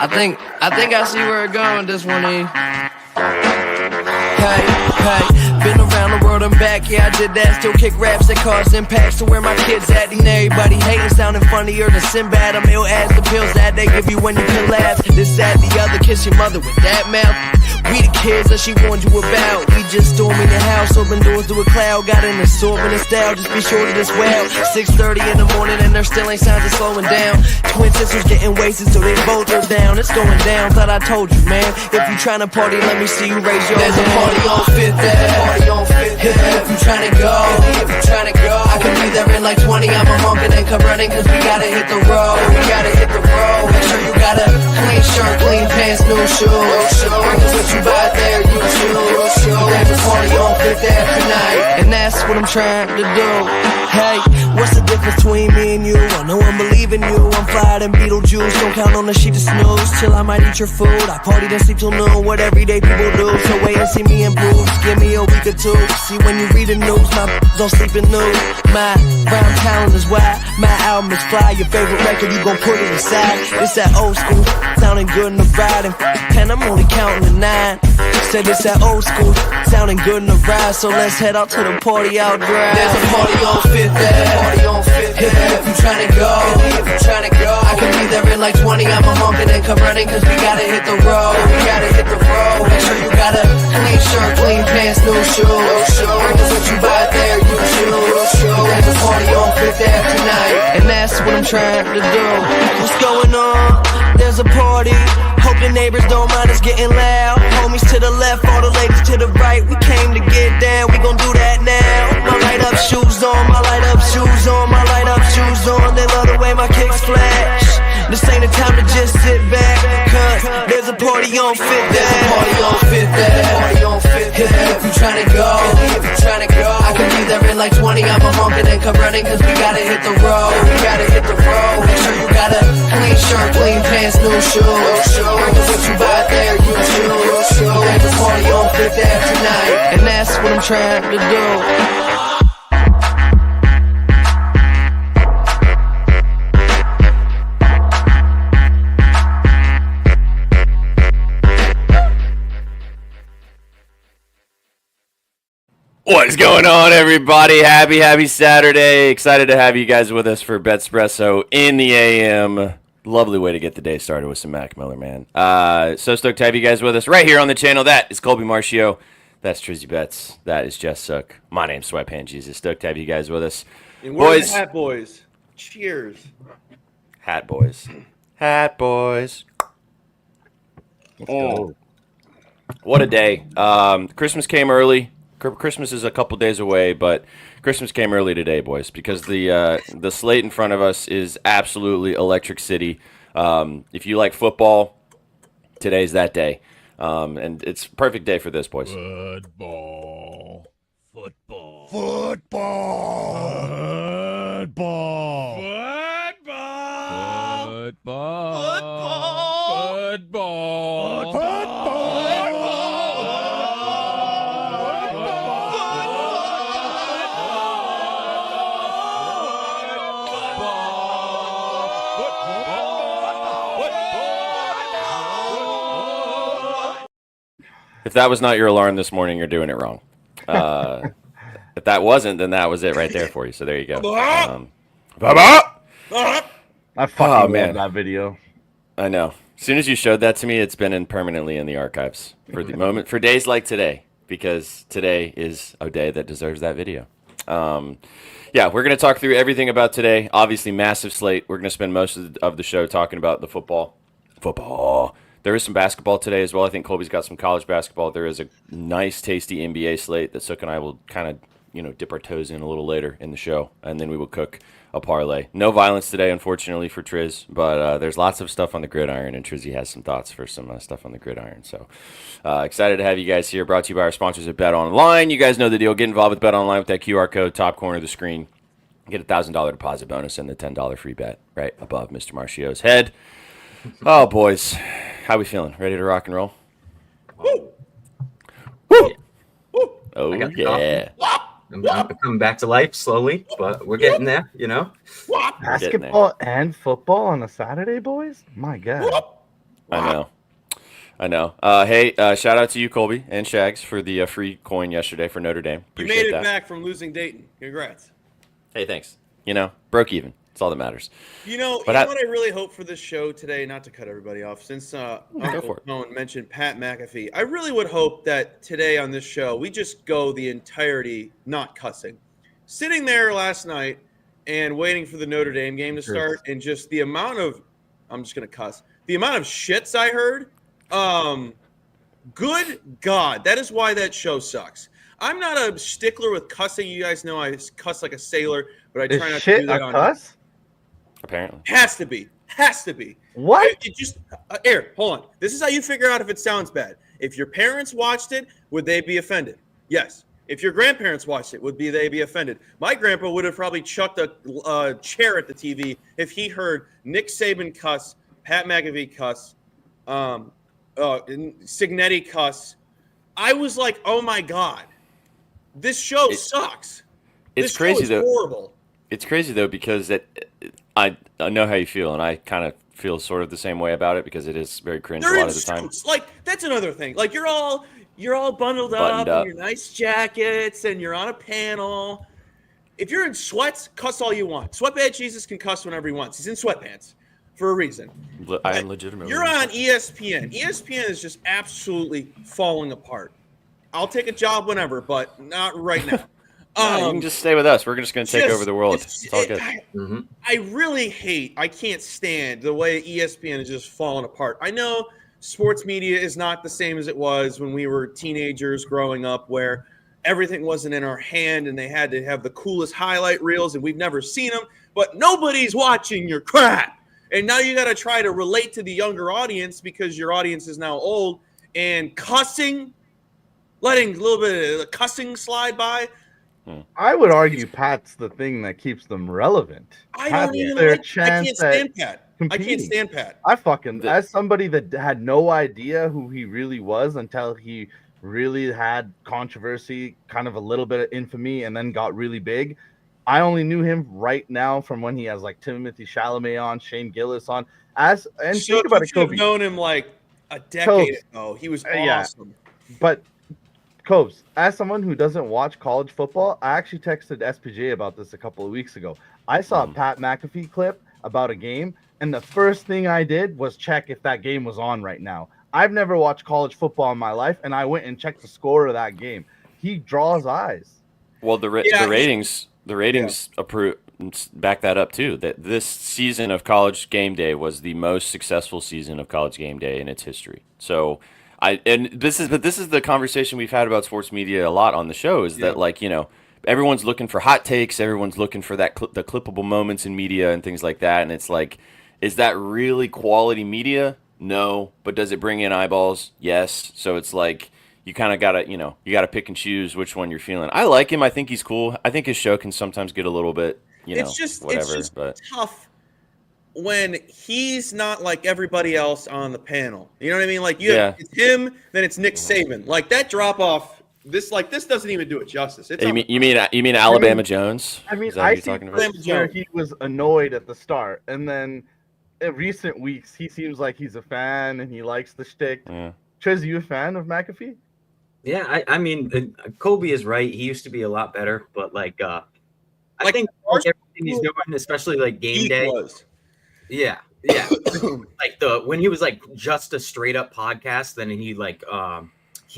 I think I see where it's going, this one, E. Hey, been around the world and back, yeah, I did that. Still kick raps that cause impacts to where my kids at. And everybody hating, sounding funnier than Sinbad. I'm ill as the pills that they give you when you can laugh. This, that, the other, kiss your mother with that mouth. We the kids that she warned you about. We just storming the house, open doors to a cloud. Got an assortment of style, just be sure to this well. 6:30 in the morning and there still ain't signs of slowing down. Twin sisters getting wasted so they both are down. It's going down, thought I told you, man. If you tryna party, let me see you raise your hand. There's a party on Fifth Ave. If you tryna go, I can be there in like 20. I'm a honk and then come running, cause we gotta hit the road. Make sure you got a clean shirt, clean pants, new shoes. What you buy there, you choose. There's a party on Fifth Ave tonight, and that's what I'm trying to do. Hey, what's the difference between me and you? I know I'm believing you. I'm flyer than Beetlejuice. Don't count on the sheet to snooze. Till I might eat your food. I party then sleep till noon. What everyday people do. So wait and see me improve. Just give me a week or two. See when you read the news, my don't sleep in news. My rhyme talent is why my album is fly. Your favorite record, you gon' put it aside. It's that old school, sounding good in the ride. And pen, I'm only counting to 9. Said it's that old school, sounding good in the ride. So let's head out to the party out drive. There's a party on Fifth Ave. If you tryna go, I can be there in like 20. I'm a honk and then come running, cause we gotta hit the road. Make sure you got a clean shirt, clean pants, new shoes. What you buy there, you choose. There's a party on Fifth Ave tonight, and that's what I'm trying to do. What's going on? There's a party. Hope the neighbors don't mind us getting loud. Homies to the left, all the ladies to the right. We came to get down, we gon' do that now. My light up shoes on, my light up shoes on, my light up shoes on. They love the way my kicks flash. This ain't the time to just sit back, cause there's a party on Fifth Ave. There's a party on Fifth Ave. If you tryna go, I can be there in like 20. I'm a honk and then come running, cause we gotta hit the road. Make sure you got a clean shirt, clean pants, new shoes. What you buy there, you choose. There's a party on Fifth Ave tonight, and that's what I'm trying to do. What is going on, everybody? Happy Saturday. Excited to have you guys with us for BetSPRESSO in the AM. Lovely way to get the day started with some Mac Miller, man. So stoked to have you guys with us right here on the channel. That is Colby Marcio. That's Trizzy Betts. That is Jess Sook. My name's Sweatpants Jesus. Stoked to have you guys with us. And we're the Hat Boys. Cheers. Hat Boys. Hat Boys. Let's go. What a day. Christmas came early. Christmas is a couple days away, but Christmas came early today, boys, because the slate in front of us is absolutely electric city. If you like football, today's that day, and it's a perfect day for this, boys. Football. Football. Football. Football. Football. Football. Football. If that was not your alarm this morning, you're doing it wrong. If that wasn't, then that was it right there for you. So there you go. I fucking man. love that video. I know. As soon as you showed that to me, it's been permanently in the archives for the moment, for days like today, because today is a day that deserves that video. Yeah, we're going to talk through everything about today. Obviously, massive slate. We're going to spend most of the show talking about the football. There is some basketball today as well. I think Colby's got some college basketball. There is a nice, tasty NBA slate that Sook and I will kind of, dip our toes in a little later in the show, and then we will cook a parlay. No violence today, unfortunately, for Triz, but there's lots of stuff on the gridiron, and Trizzy has some thoughts for some stuff on the gridiron. So excited to have you guys here. Brought to you by our sponsors at BetOnline. You guys know the deal. Get involved with BetOnline with that QR code, top corner of the screen. Get a $1,000 deposit bonus and the $10 free bet right above Mr. Marcio's head. Oh, boys. How we feeling? Ready to rock and roll? Woo! Woo! Woo! Oh, yeah. I'm coming back to life slowly, but we're getting there, Basketball and football on a Saturday, boys? My God. I know. Hey, shout out to you, Colby and Shags, for the free coin yesterday for Notre Dame. You Appreciate made it that. back from losing Dayton. Congrats. Hey, thanks. Broke even. That's all that matters. You know But what I really hope for this show today, not to cut everybody off, since for Uncle it. Tone mentioned Pat McAfee, I really would hope that today on this show, we just go the entirety not cussing. Sitting there last night and waiting for the Notre Dame game to start, and just the amount of, I'm just going to cuss, the amount of shits I heard, good God, that is why that show sucks. I'm not a stickler with cussing. You guys know I cuss like a sailor, but I try not to do that on cuss? Apparently. Has to be. What? It just Eric, hold on. This is how you figure out if it sounds bad. If your parents watched it, would they be offended? Yes. If your grandparents watched it, would they be offended? My grandpa would have probably chucked a chair at the TV if he heard Nick Saban cuss, Pat McAfee cuss, Signetti cuss. I was like, oh my God, this show sucks. It's crazy though. Horrible. It's crazy though because I know how you feel, and I kind of feel sort of the same way about it because it is very cringe a lot of the time. Like that's another thing. Like you're all bundled Buttoned up up. in your nice jackets and you're on a panel. If you're in sweats, cuss all you want. Sweatband Jesus can cuss whenever he wants. He's in sweatpants for a reason. I am legitimately. You're on ESPN. ESPN is just absolutely falling apart. I'll take a job whenever, but not right now. You can just stay with us. We're just going to take over the world. It's all good. I really I can't stand the way ESPN is just falling apart. I know sports media is not the same as it was when we were teenagers growing up, where everything wasn't in our hand and they had to have the coolest highlight reels and we've never seen them, but nobody's watching your crap. And now you got to try to relate to the younger audience because your audience is now old, and cussing, letting a little bit of the cussing slide by. I would argue Pat's the thing that keeps them relevant. I Pat's don't even their like, I chance can't stand at Pat. I can't competing. stand Pat. I fucking, as somebody that had no idea who he really was until he really had controversy, kind of a little bit of infamy, and then got really big. I only knew him right now from when he has like Timothy Chalamet on, Shane Gillis on. Think about it, should have Kobe. known him like a decade ago. He was Yeah. awesome. But Cobes, as someone who doesn't watch college football, I actually texted SPJ about this a couple of weeks ago. I saw a Pat McAfee clip about a game, and the first thing I did was check if that game was on right now. I've never watched college football in my life, and I went and checked the score of that game. He draws eyes. Well, the ratings back that up too. That this season of College Game Day was the most successful season of College Game Day in its history. So, this is the conversation we've had about sports media a lot on the show. Is that everyone's looking for hot takes, everyone's looking for the clippable moments in media and things like that, and it's like, is that really quality media? No, but does it bring in eyeballs? Yes. So it's like you kind of gotta pick and choose which one you're feeling. I like him. I think he's cool. I think his show can sometimes get a little bit, It's just but tough when he's not like everybody else on the panel. You know what I mean? Like it's him, then it's Nick Saban. Like that drop off. This doesn't even do it justice. It's you mean Alabama Jones? I mean, Is that I what see you're talking about? where he was annoyed at the start, and then in recent weeks he seems like he's a fan and he likes the shtick. Yeah. Chiz, you a fan of McAfee? Yeah, I mean, Kobe is right. He used to be a lot better, but I think everything he's doing, especially like game day. Yeah. Like when he was like just a straight up podcast, then he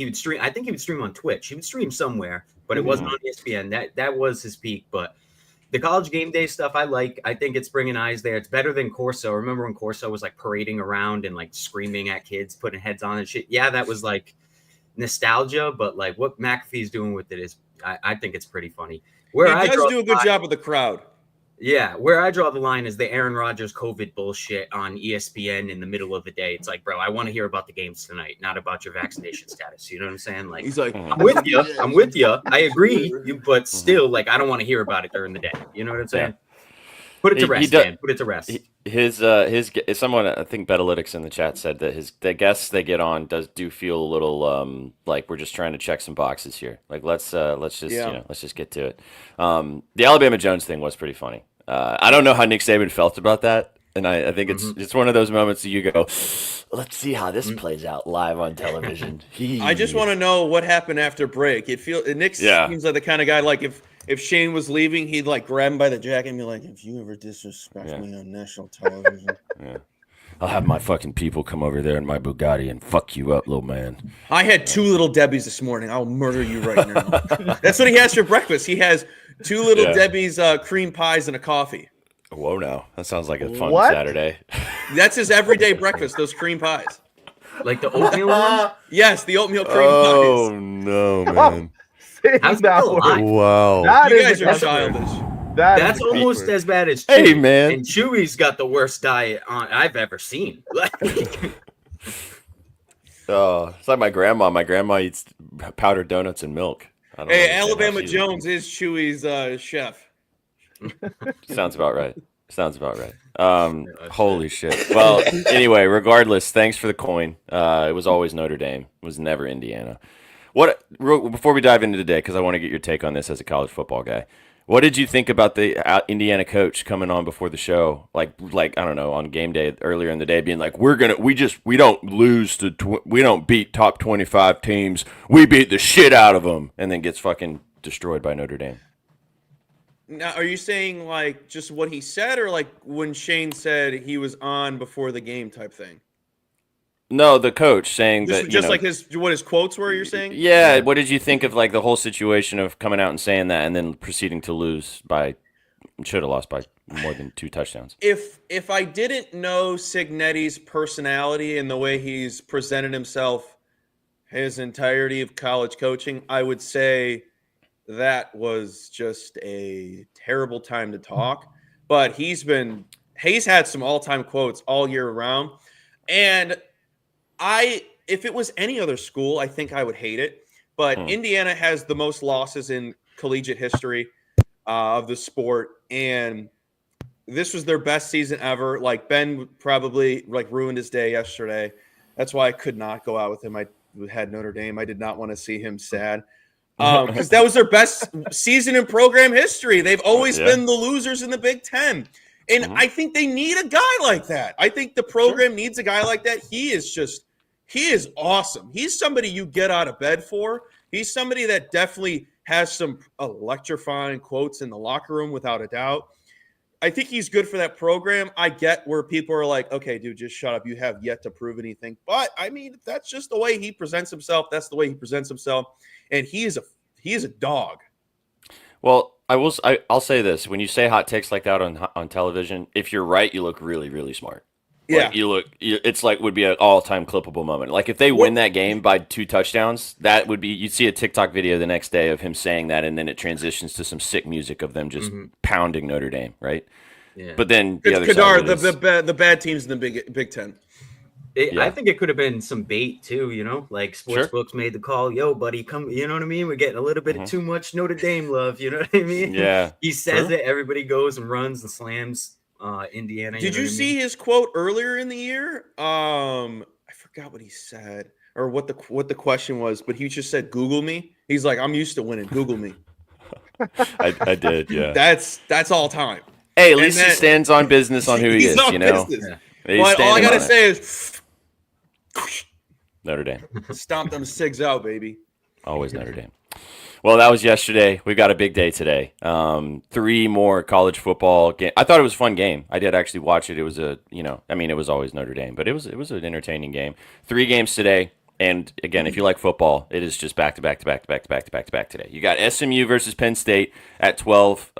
would stream. I think he would stream on Twitch. He would stream somewhere, but it wasn't on ESPN. That was his peak. But the College Game Day stuff, I think it's bringing eyes there. It's better than Corso. Remember when Corso was like parading around and like screaming at kids, putting heads on and shit? Yeah, that was like nostalgia. But like what McAfee's doing with it is, I think it's pretty funny. He does do a good job with the crowd. Yeah, where I draw the line is the Aaron Rodgers COVID bullshit on ESPN in the middle of the day. It's like, bro, I want to hear about the games tonight, not about your vaccination status. You know what I'm saying? Like, he's like, I'm with you. I agree, but still, like, I don't want to hear about it during the day. You know what I'm saying? Put it to rest, man. Put it to rest. His someone, I think Betalytics in the chat said that the guests they get on do feel a little like we're just trying to check some boxes here. Like let's just get to it. The Alabama Jones thing was pretty funny. I don't know how Nick Saban felt about that. And I think it's one of those moments that you go, let's see how this plays out live on television. I just want to know what happened after break. Nick seems like the kind of guy, like if Shane was leaving, he'd like grab him by the jacket and be like, if you ever disrespect me on national television. I'll have my fucking people come over there in my Bugatti and fuck you up, little man. I had 2 little Debbies this morning. I'll murder you right now. That's what he has for breakfast. He has 2 little Debbie's cream pies and a coffee. Whoa, now that sounds like a fun What? Saturday. That's his everyday breakfast, those cream pies. Like the oatmeal ones? Yes, the oatmeal cream Oh pies. no, man! Saying How's that that word. alive? Wow. That You is guys are desperate. childish. That's is almost desperate. as bad as Chewy. Hey, man. And Chewy's got the worst diet I've ever seen. Oh, it's like my grandma. My grandma eats powdered donuts and milk. I don't Hey, understand how Alabama she's- Jones is Chewy's chef. Sounds about right. Holy shit. Well, anyway, regardless, thanks for the coin. It was always Notre Dame. It was never Indiana. Before we dive into today, because I want to get your take on this as a college football guy. What did you think about the Indiana coach coming on before the show? Like I don't know, on game day earlier in the day, being like, we don't lose to we don't beat top 25 teams. We beat the shit out of them, and then gets fucking destroyed by Notre Dame. Now, are you saying like just what he said, or like when Shane said he was on before the game type thing? No, the coach saying Just, that just like what his quotes were. You're saying? Yeah. What did you think of like the whole situation of coming out and saying that, and then proceeding to lose should have lost by more than 2 touchdowns? If I didn't know Cignetti's personality and the way he's presented himself his entirety of college coaching, I would say that was just a terrible time to talk. But he's had some all-time quotes all year round, and if it was any other school, I think I would hate it. But Indiana has the most losses in collegiate history of the sport, and this was their best season ever. Like, Ben probably ruined his day yesterday. That's why I could not go out with him. I had Notre Dame. I did not want to see him sad because that was their best season in program history. They've always been the losers in the Big Ten. And I think they need a guy like that. I think the program needs a guy like that. He is awesome. He's somebody you get out of bed for. He's somebody that definitely has some electrifying quotes in the locker room, without a doubt. I think he's good for that program. I get where people are like, okay, dude, just shut up. You have yet to prove anything. But, I mean, that's just the way he presents himself. That's the way he presents himself. And he is a dog. Well, I'll say this: when you say hot takes like that on television, if you're right, you look really, really smart. Yeah. Like it's like would be an all-time clippable moment. Like if they win that game by 2 touchdowns, that would be, you'd see a TikTok video the next day of him saying that, and then it transitions to some sick music of them just pounding Notre Dame, right? Yeah. But then the other Kadar, side of it is, the bad teams in the Big Ten. I think it could have been some bait too, like sports books made the call. Yo, buddy, come. You know what I mean? We're getting a little bit of too much Notre Dame love. You know what I mean? Yeah. He says it. Everybody goes and runs and slams Indiana. Did you see his quote earlier in the year? I forgot what he said or what the question was, but he just said, "Google me." He's like, "I'm used to winning. Google me." I did, yeah. That's all time. Hey, at least he stands on business on who he is, on you know? business. He's But all I standing gotta on it. say is, Notre Dame. stomp them SIGs out, baby. Always Notre Dame. Well, that was yesterday. We've got a big day today. 3 more college football games. I thought it was a fun game. I did actually watch it. It was it was always Notre Dame, but it was an entertaining game. 3 games today. And again, if you like football, it is just back to back today. You got SMU versus Penn State at 12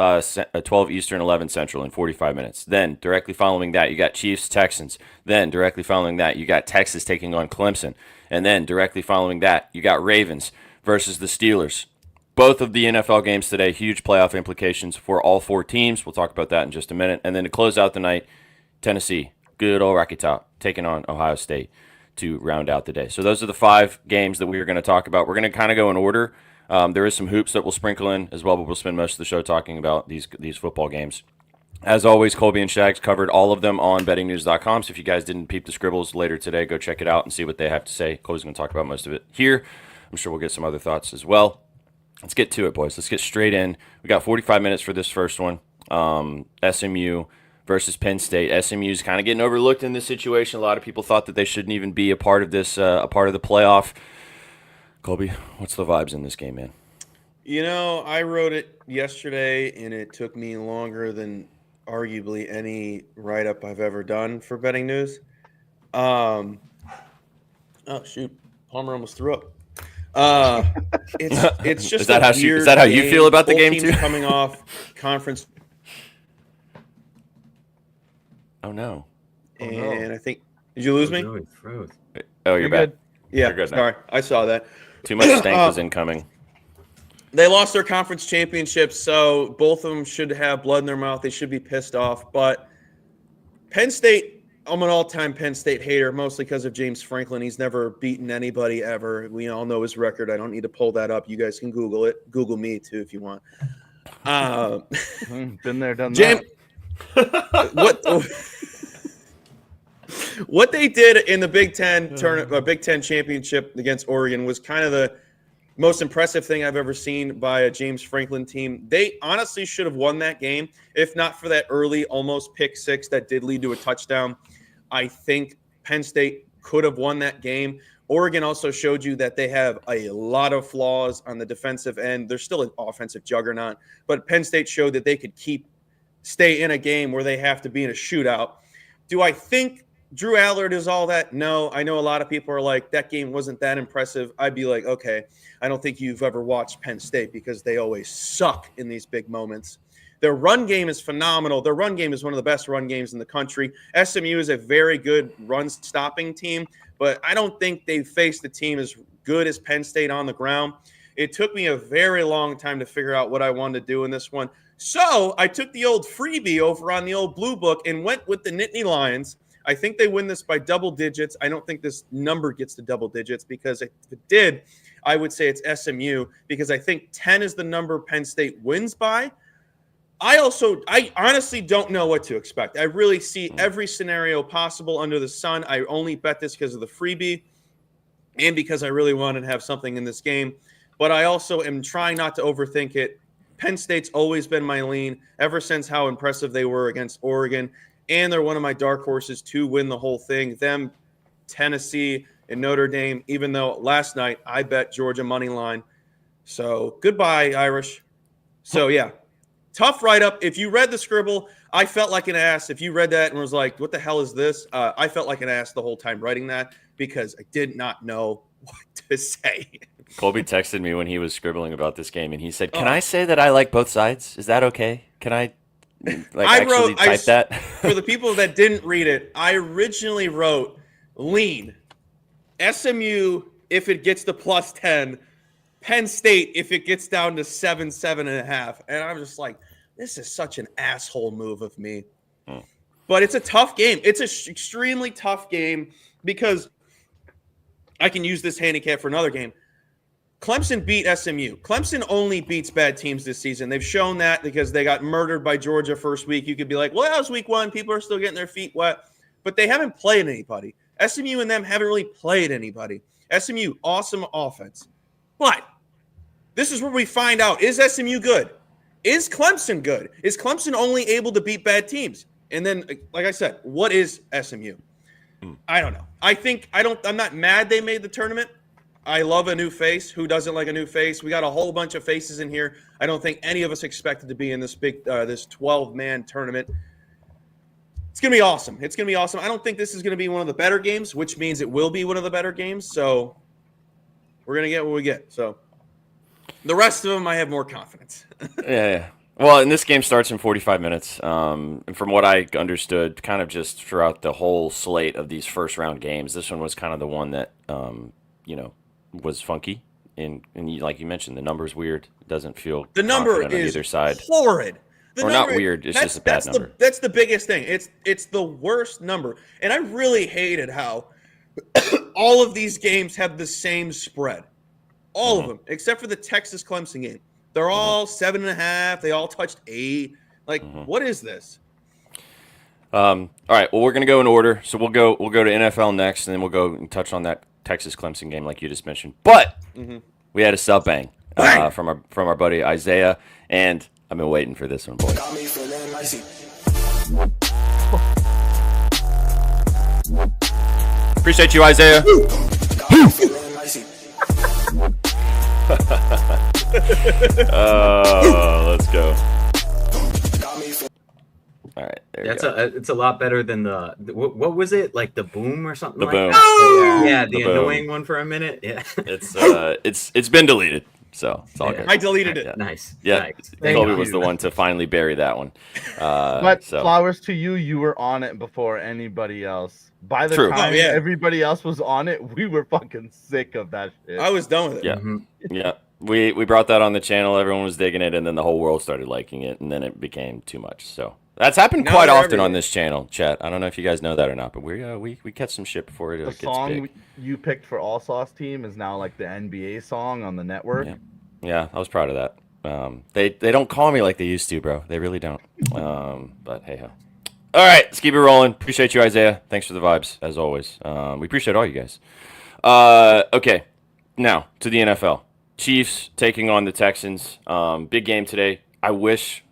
Eastern, 11 Central in 45 minutes. Then directly following that, you got Chiefs, Texans. Then directly following that, you got Texas taking on Clemson. And then directly following that, you got Ravens versus the Steelers. Both of the NFL games today, huge playoff implications for all 4 teams. We'll talk about that in just a minute. And then to close out the night, Tennessee, good old Rocky Top, taking on Ohio State to round out the day. So those are the 5 games that we are going to talk about. We're going to kind of go in order. There is some hoops that we'll sprinkle in as well, but we'll spend most of the show talking about these football games. As always, Colby and Shags covered all of them on bettingnews.com. So if you guys didn't peep the scribbles later today, go check it out and see what they have to say. Colby's going to talk about most of it here. I'm sure we'll get some other thoughts as well. Let's get to it, boys. Let's get straight in. We got 45 minutes for this first one. SMU versus Penn State. SMU's kind of getting overlooked in this situation. A lot of people thought that they shouldn't even be a part of this, a part of the playoff. Colby, what's the vibes in this game, man? You know, I wrote it yesterday, and it took me longer than arguably any write-up I've ever done for Betting News. Oh, shoot. Palmer almost threw up. It's just is that how weird is that how you game. feel about the Both game teams too? Coming off conference. Oh no! And I think did you lose me? No, he froze. Oh, you're back. good. Yeah, You're good now. sorry, I saw that. Too much stank was incoming. They lost their conference championships, so both of them should have blood in their mouth. They should be pissed off. But Penn State, I'm an all-time Penn State hater, mostly because of James Franklin. He's never beaten anybody ever. We all know his record. I don't need to pull that up. You guys can Google it. Google me, too, if you want. Been there, done Jim, that. what they did in the Big Ten Big Ten championship against Oregon was kind of the most impressive thing I've ever seen by a James Franklin team. They honestly should have won that game, if not for that early almost pick six that did lead to a touchdown. I think Penn State could have won that game. Oregon also showed you that they have a lot of flaws on the defensive end. They're still an offensive juggernaut, but Penn State showed that they could stay in a game where they have to be in a shootout. Do I think Drew Allard is all that? No. I know a lot of people are like, that game wasn't that impressive. I'd be like, okay, I don't think you've ever watched Penn State because they always suck in these big moments. Their run game is phenomenal. Their run game is one of the best run games in the country. SMU is a very good run-stopping team, but I don't think they've faced a team as good as Penn State on the ground. It took me a very long time to figure out what I wanted to do in this one. So I took the old freebie over on the old Blue Book and went with the Nittany Lions. I think they win this by double digits. I don't think this number gets to double digits because if it did, I would say it's SMU because I think 10 is the number Penn State wins by. I honestly don't know what to expect. I really see every scenario possible under the sun. I only bet this because of the freebie and because I really wanted to have something in this game. But I also am trying not to overthink it. Penn State's always been my lean ever since how impressive they were against Oregon. And they're one of my dark horses to win the whole thing. Them, Tennessee, and Notre Dame, even though last night I bet Georgia money line. So goodbye, Irish. So, yeah, tough write-up. If you read the scribble, I felt like an ass. If you read that and was like, what the hell is this? I felt like an ass the whole time writing that because I did not know what to say. Colby texted me when he was scribbling about this game, and he said, can I say that I like both sides? Is that okay? Can I type that? For the people that didn't read it, I originally wrote lean. SMU if it gets to plus 10. Penn State if it gets down to 7.5. And I'm just like, this is such an asshole move of me. But it's a tough game. It's an extremely tough game because I can use this handicap for another game. Clemson beat SMU. Clemson only beats bad teams this season. They've shown that because they got murdered by Georgia first week. You could be like, well, that was week one. People are still getting their feet wet. But they haven't played anybody. SMU and them haven't really played anybody. SMU, awesome offense. But this is where we find out, is SMU good? Is Clemson good? Is Clemson only able to beat bad teams? And then, like I said, what is SMU? I don't know. I'm not mad they made the tournament. I love a new face. Who doesn't like a new face? We got a whole bunch of faces in here. I don't think any of us expected to be in this this 12-man tournament. It's going to be awesome. It's going to be awesome. I don't think this is going to be one of the better games, which means it will be one of the better games. So we're going to get what we get. So the rest of them, I have more confidence. Yeah. Well, and this game starts in 45 minutes. And from what I understood, kind of just throughout the whole slate of these first-round games, this one was kind of the one that, was funky. And like you mentioned, the number's weird. It doesn't feel the number confident on either side. Horrid. Or not weird. It's just a bad number. That's the biggest thing. It's the worst number. And I really hated how all of these games have the same spread. All of them, except for the Texas Clemson game. They're all 7.5. They all touched 8. Like, what is this? All right. Well, we're gonna go in order. So we'll go to NFL next, and then we'll go and touch on that Texas Clemson game, like you just mentioned. But we had a sub bang from our buddy Isaiah, and I've been waiting for this one, boys. Got me feeling icy. Appreciate you, Isaiah. Let's go. All right, It's a lot better than what was it, like the boom or something The like boom. that? Yeah, the The boom. annoying one for a minute. Yeah, It's been deleted, so it's all good. I deleted it. Yeah. nice. Yeah, Nice. Thank Colby you. was the one to finally bury that one. But So flowers to you, you were on it before anybody else. By the True. time Oh, yeah. everybody else was on it, we were fucking sick of that shit. I was done with it. yeah, Mhm. yeah. We brought that on the channel. Everyone was digging it, and then the whole world started liking it, and then it became too much. So that's happened Now quite they're often on everywhere. this channel, chat. I don't know if you guys know that or not, but we catch some shit before it The gets song big. you picked for All Sauce Team is now like the NBA song on the network. Yeah, I was proud of that. They don't call me like they used to, bro. They really don't. But hey ho. All right, let's keep it rolling. Appreciate you, Isaiah. Thanks for the vibes as always. We appreciate all you guys. Okay, now to the NFL. Chiefs taking on the Texans. Big game today. I wish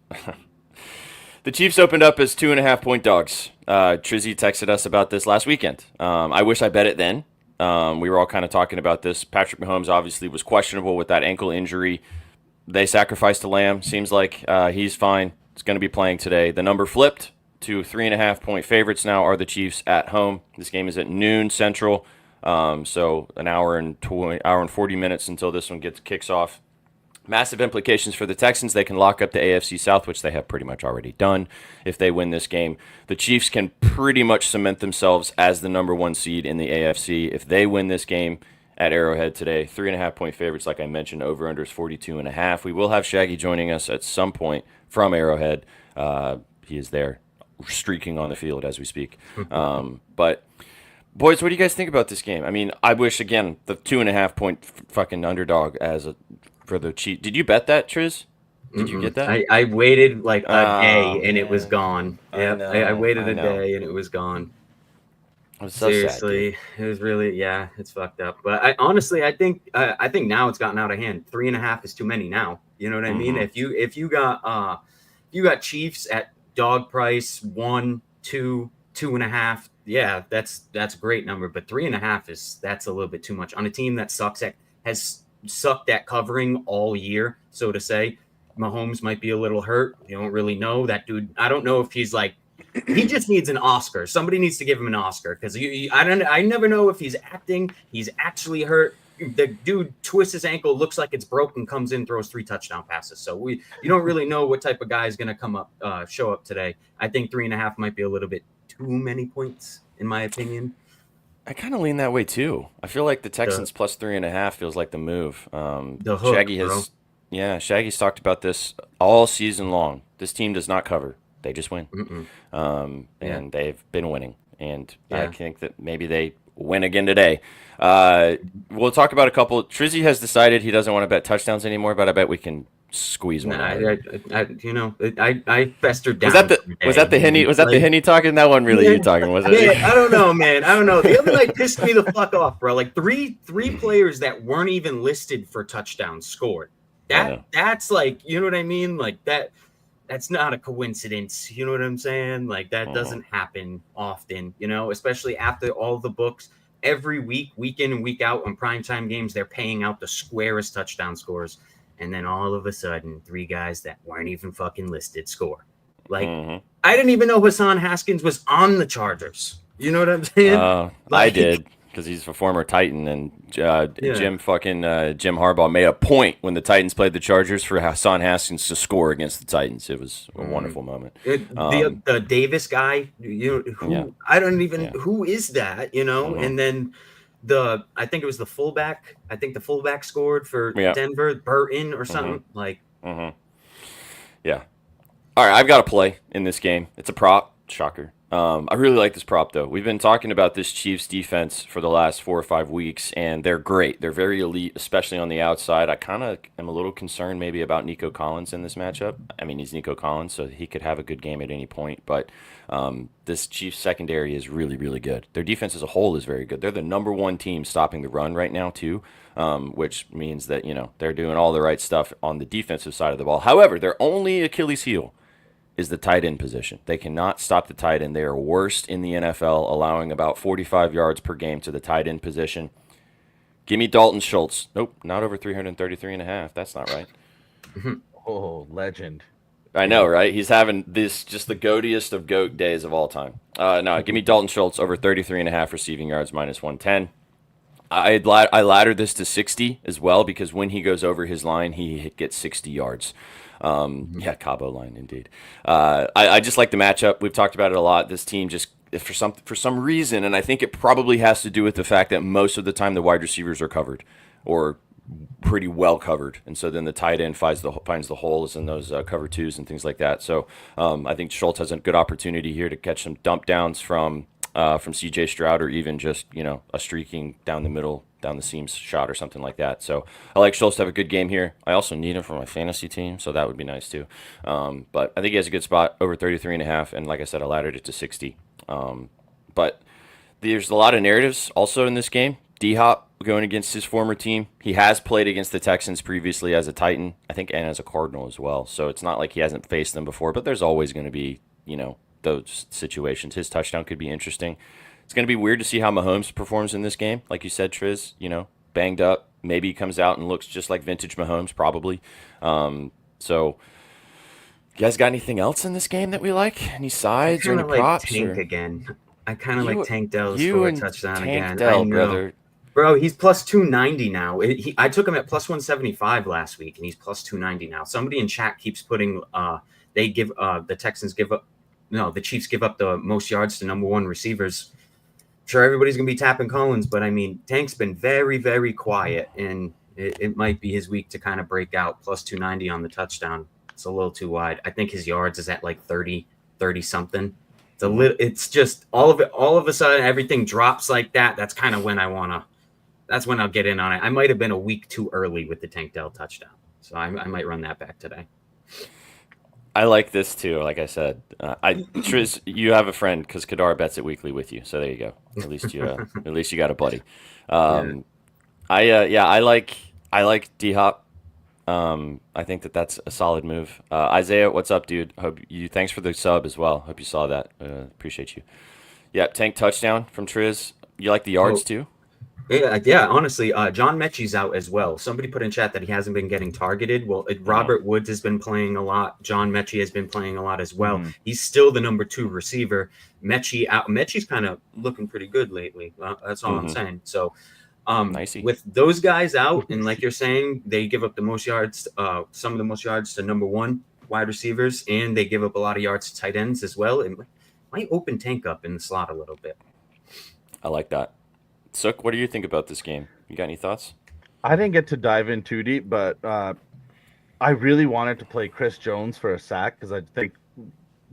the Chiefs opened up as 2.5-point dogs. Trizzy texted us about this last weekend. I wish I bet it then. We were all kind of talking about this. Patrick Mahomes obviously was questionable with that ankle injury. They sacrificed a lamb. Seems like he's fine. He's going to be playing today. The number flipped to 3.5-point favorites now are the Chiefs at home. This game is at noon Central. So an hour and 40 minutes until this one kicks off. Massive implications for the Texans. They can lock up the AFC South, which they have pretty much already done. If they win this game, the Chiefs can pretty much cement themselves as the number one seed in the AFC. If they win this game at Arrowhead today, 3.5-point favorites, like I mentioned, over-under is 42.5. We will have Shaggy joining us at some point from Arrowhead. He is there streaking on the field as we speak. But boys, what do you guys think about this game? I mean, I wish, again, the 2.5-point fucking underdog for the Chiefs. Did you bet that, Triz? Did you get that? I waited like a day and it was man. gone. I Yeah, know, I waited I a know. day and it was gone. I was so Seriously, it was really, yeah, it's fucked up. But I honestly, I think now it's gotten out of hand. 3.5 is too many now. You know what I mean? Mhm. If you got Chiefs at dog price 1, 2, 2.5, yeah, that's a great number. But 3.5 that's a little bit too much on a team that has sucked at covering all year, so to say. Mahomes might be a little hurt. You don't really know that dude. I don't know if he's like, he just needs an Oscar. Somebody needs to give him an Oscar because I never know if he's acting. He's actually hurt. The dude twists his ankle, looks like it's broken, comes in, throws 3 touchdown passes. So you don't really know what type of guy is going to show up today. I think 3.5 might be a little bit too many points, in my opinion. I kind of lean that way too. I feel like the Texans plus 3.5 feels like the move. The hook, Shaggy Shaggy's talked about this all season long. This team does not cover; they just win, and they've been winning. And I think that maybe they win again today. We'll talk about a couple. Trizzy has decided he doesn't want to bet touchdowns anymore, but I bet we can squeeze one. I festered down. Was that the Henny? Was that the Henny talking? That wasn't really you talking, was it? Yeah, I don't know, man. I don't know. The other night pissed me the fuck off, bro. Like three players that weren't even listed for touchdowns scored. That's like, you know what I mean? Like that's not a coincidence. You know what I'm saying? Like that doesn't happen often, you know, especially after all the books. Every week, week in and week out on primetime games, they're paying out the squarest touchdown scores. And then all of a sudden, 3 guys that weren't even fucking listed score. Like, I didn't even know Hassan Haskins was on the Chargers. You know what I'm saying? I did, because he's a former Titan, and Jim Harbaugh made a point when the Titans played the Chargers for Hassan Haskins to score against the Titans. It was a wonderful moment. The Davis guy, you know, I don't even who is that, you know? And then I think it was the fullback. I think the fullback scored for Denver, Burton or something like. Yeah. All right, I've got a play in this game. It's a prop. Shocker. I really like this prop, though. We've been talking about this Chiefs defense for the last 4 or 5 weeks, and they're great. They're very elite, especially on the outside. I kind of am a little concerned maybe about Nico Collins in this matchup. I mean, he's Nico Collins, so he could have a good game at any point, but this Chiefs secondary is really, really good. Their defense as a whole is very good. They're the number 1 team stopping the run right now, too, which means that, you know, they're doing all the right stuff on the defensive side of the ball. However, their only Achilles heel is the tight end position. They cannot stop the tight end. They are worst in the NFL, allowing about 45 yards per game to the tight end position. Give me Dalton Schultz. Nope, not over 333.5. That's not right. Oh, legend. I know, right? He's having this just the goatiest of goat days of all time. No, give me Dalton Schultz over 33.5 receiving yards minus 110. I laddered this to 60 as well because when he goes over his line, he gets 60 yards. Yeah, Cabo line indeed. I just like the matchup. We've talked about it a lot. This team just for some reason, and I think it probably has to do with the fact that most of the time the wide receivers are covered or pretty well covered, and so then the tight end finds the holes in those cover twos and things like that. So I think Schultz has a good opportunity here to catch some dump downs from C.J. Stroud, or even just a streaking down the middle, down the seams shot or something like that. So I like Schultz to have a good game here. I also need him for my fantasy team, so that would be nice too. But I think he has a good spot over 33.5, and like I said, I laddered it to 60. But there's a lot of narratives also in this game. D-Hop going against his former team. He has played against the Texans previously as a Titan, I think, and as a Cardinal as well. So it's not like he hasn't faced them before, but there's always going to be, those situations. His touchdown could be interesting. It's going to be weird to see how Mahomes performs in this game. Like you said, Triz, banged up. Maybe he comes out and looks just like vintage Mahomes, probably. So you guys got anything else in this game that we like? Any sides or any props? Tank again. I kind of like Tank Dell to you score a and touchdown Tank again. Dell, I know. brother. Bro, he's plus 290 now. I took him at plus 175 last week, and he's plus 290 now. Somebody in chat keeps putting the Texans give up. No, the Chiefs give up the most yards to number one receivers. Sure, everybody's going to be tapping Collins, but I mean, Tank's been very, very quiet, and it might be his week to kind of break out. Plus 290 on the touchdown. It's a little too wide. I think his yards is at like 30 something. It's just all of a sudden everything drops like that. That's kind of when that's when I'll get in on it. I might have been a week too early with the Tank Dell touchdown. So I might run that back today. I like this too. Like I said, Triz, you have a friend because Kadar bets it weekly with you. So there you go. At least you got a buddy. I like D-Hop. I think that's a solid move. Isaiah, what's up, dude? Thanks for the sub as well. Hope you saw that. Appreciate you. Yeah, Tank touchdown from Triz. You like the yards too? Yeah. Honestly, John Mechie's out as well. Somebody put in chat that he hasn't been getting targeted. Well, Robert Woods has been playing a lot. John Mechie has been playing a lot as well. He's still the number 2 receiver. Mechie out. Mechie's kind of looking pretty good lately. That's all I'm saying. So, with those guys out, and like you're saying, they give up the most yards, some of the most yards to number 1 wide receivers, and they give up a lot of yards to tight ends as well. It might open Tank up in the slot a little bit. I like that. Sook, what do you think about this game? You got any thoughts? I didn't get to dive in too deep, but I really wanted to play Chris Jones for a sack because I think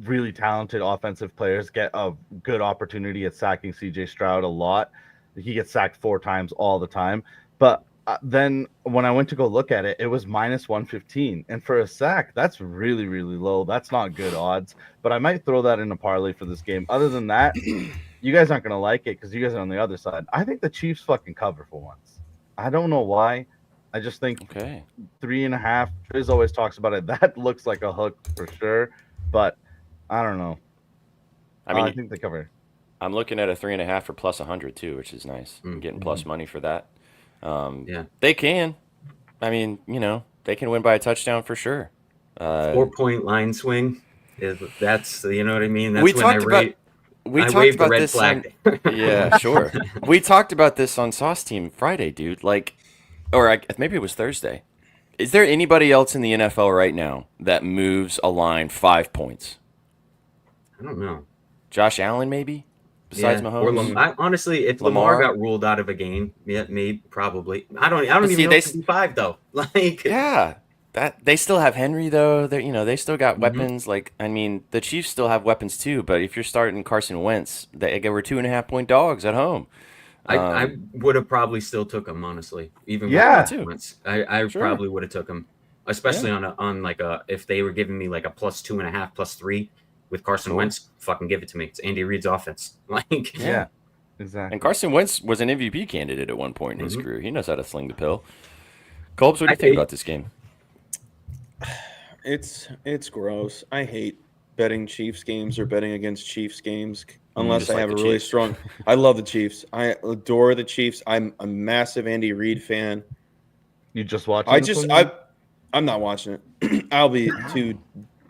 really talented offensive players get a good opportunity at sacking C.J. Stroud a lot. He gets sacked 4 times all the time. But then when I went to go look at it, it was minus 115. And for a sack, that's really, really low. That's not good odds. But I might throw that in a parlay for this game. Other than that, you guys aren't going to like it because you guys are on the other side. I think the Chiefs fucking cover for once. I don't know why. I just think 3.5. Triz always talks about it. That looks like a hook for sure. But I don't know. I think they cover. I'm looking at a 3.5 for plus 100 too, which is nice. I'm getting plus money for that. They can. I mean, they can win by a touchdown for sure. 4-point line swing. That's what I mean. That's we when talked about. We talked about this. Yeah, sure. We talked about this on Sauce Team Friday, dude. Maybe it was Thursday. Is there anybody else in the NFL right now that moves a line 5 points? I don't know. Josh Allen, maybe. Besides Mahomes, or honestly, if Lamar got ruled out of a game, maybe probably. I don't even know if it's 5 though. That they still have Henry though. They still got weapons. The Chiefs still have weapons too. But if you're starting Carson Wentz, they were 2.5-point dogs at home. I would have probably still took him, honestly. Even with I probably would have took him, especially on if they were giving me like a plus 2.5, plus 3 with Carson Wentz. Fucking give it to me. It's Andy Reid's offense. Exactly. And Carson Wentz was an MVP candidate at one point in his career. He knows how to sling the pill. Colbs, what do you think about this game? It's gross. I hate betting Chiefs games or betting against Chiefs games unless just I like have the a really Chiefs. strong. I love the Chiefs. I adore the Chiefs. I'm a massive Andy Reid fan. You just watching this one? I'm not watching it. I'll be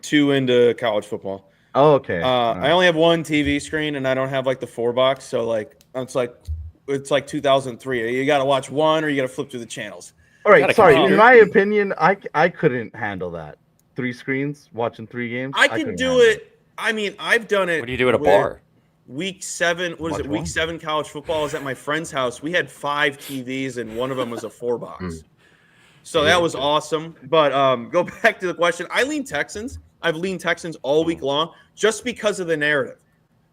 too into college football. Oh, okay. I only have one TV screen and I don't have like the 4-box, so like it's like 2003. You got to watch one or you got to flip through the channels. All right, Got a sorry. In computer? my opinion, I couldn't handle that. 3 screens watching 3 games. I can couldn't do handle it. I mean, I've done it. What do you do at a with bar? Week 7, what is Watch it? Week one. 7 college football. I was at my friend's house. We had 5 TVs and one of them was a 4-box. So that was awesome. But go back to the question. I lean Texans. I've leaned Texans all week long just because of the narrative.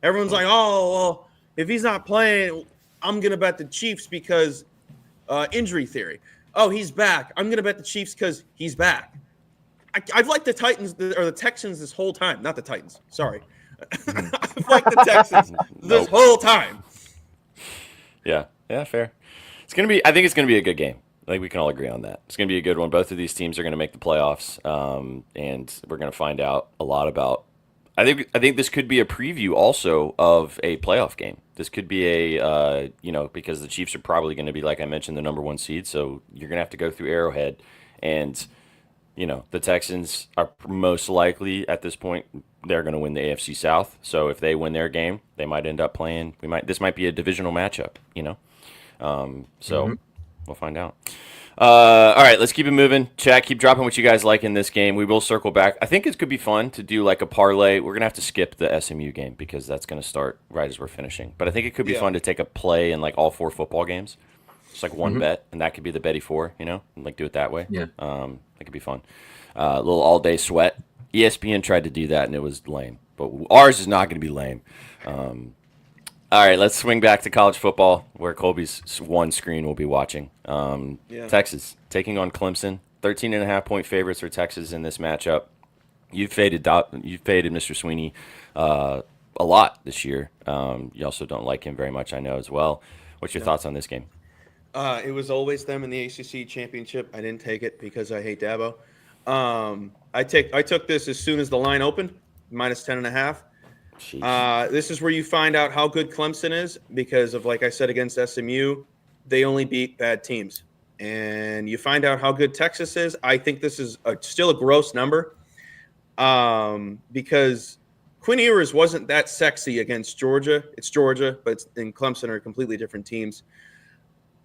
Everyone's like, oh, well, if he's not playing, I'm going to bet the Chiefs because injury theory. Oh, he's back. I'm going to bet the Chiefs because he's back. I've liked the Titans or the Texans this whole time. Not the Titans. Sorry. I've liked the Texans this whole time. Yeah, fair. I think it's gonna be a good game. I think we can all agree on that. It's gonna be a good one. Both of these teams are gonna make the playoffs, and we're gonna find out a lot about. I think this could be a preview also of a playoff game. This could be a because the Chiefs are probably going to be, like I mentioned, the number 1 seed. So you're gonna have to go through Arrowhead, and the Texans are most likely at this point they're going to win the AFC South. So if they win their game, they might end up playing. This might be a divisional matchup. We'll find out. All right, let's keep it moving. Chat, keep dropping what you guys like in this game. We will circle back. I think it could be fun to do like a parlay. We're going to have to skip the SMU game because that's going to start right as we're finishing. But I think it could be fun to take a play in like all 4 football games. Just like one bet, and that could be the Betty 4, and like do it that way. Yeah. That could be fun. A little all-day sweat. ESPN tried to do that, and it was lame. But ours is not going to be lame. All right, let's swing back to college football, where Colby's one screen will be watching. Texas taking on Clemson. 13.5-point favorites for Texas in this matchup. You've faded Mr. Sweeney a lot this year. You also don't like him very much, I know, as well. What's your thoughts on this game? It was always them in the ACC championship. I didn't take it because I hate Dabo. I took this as soon as the line opened, minus 10.5. This is where you find out how good Clemson is because of, like I said, against SMU, they only beat bad teams. And you find out how good Texas is. I think this is still a gross number because Quinn Ewers wasn't that sexy against Georgia. It's Georgia, but Clemson are completely different teams.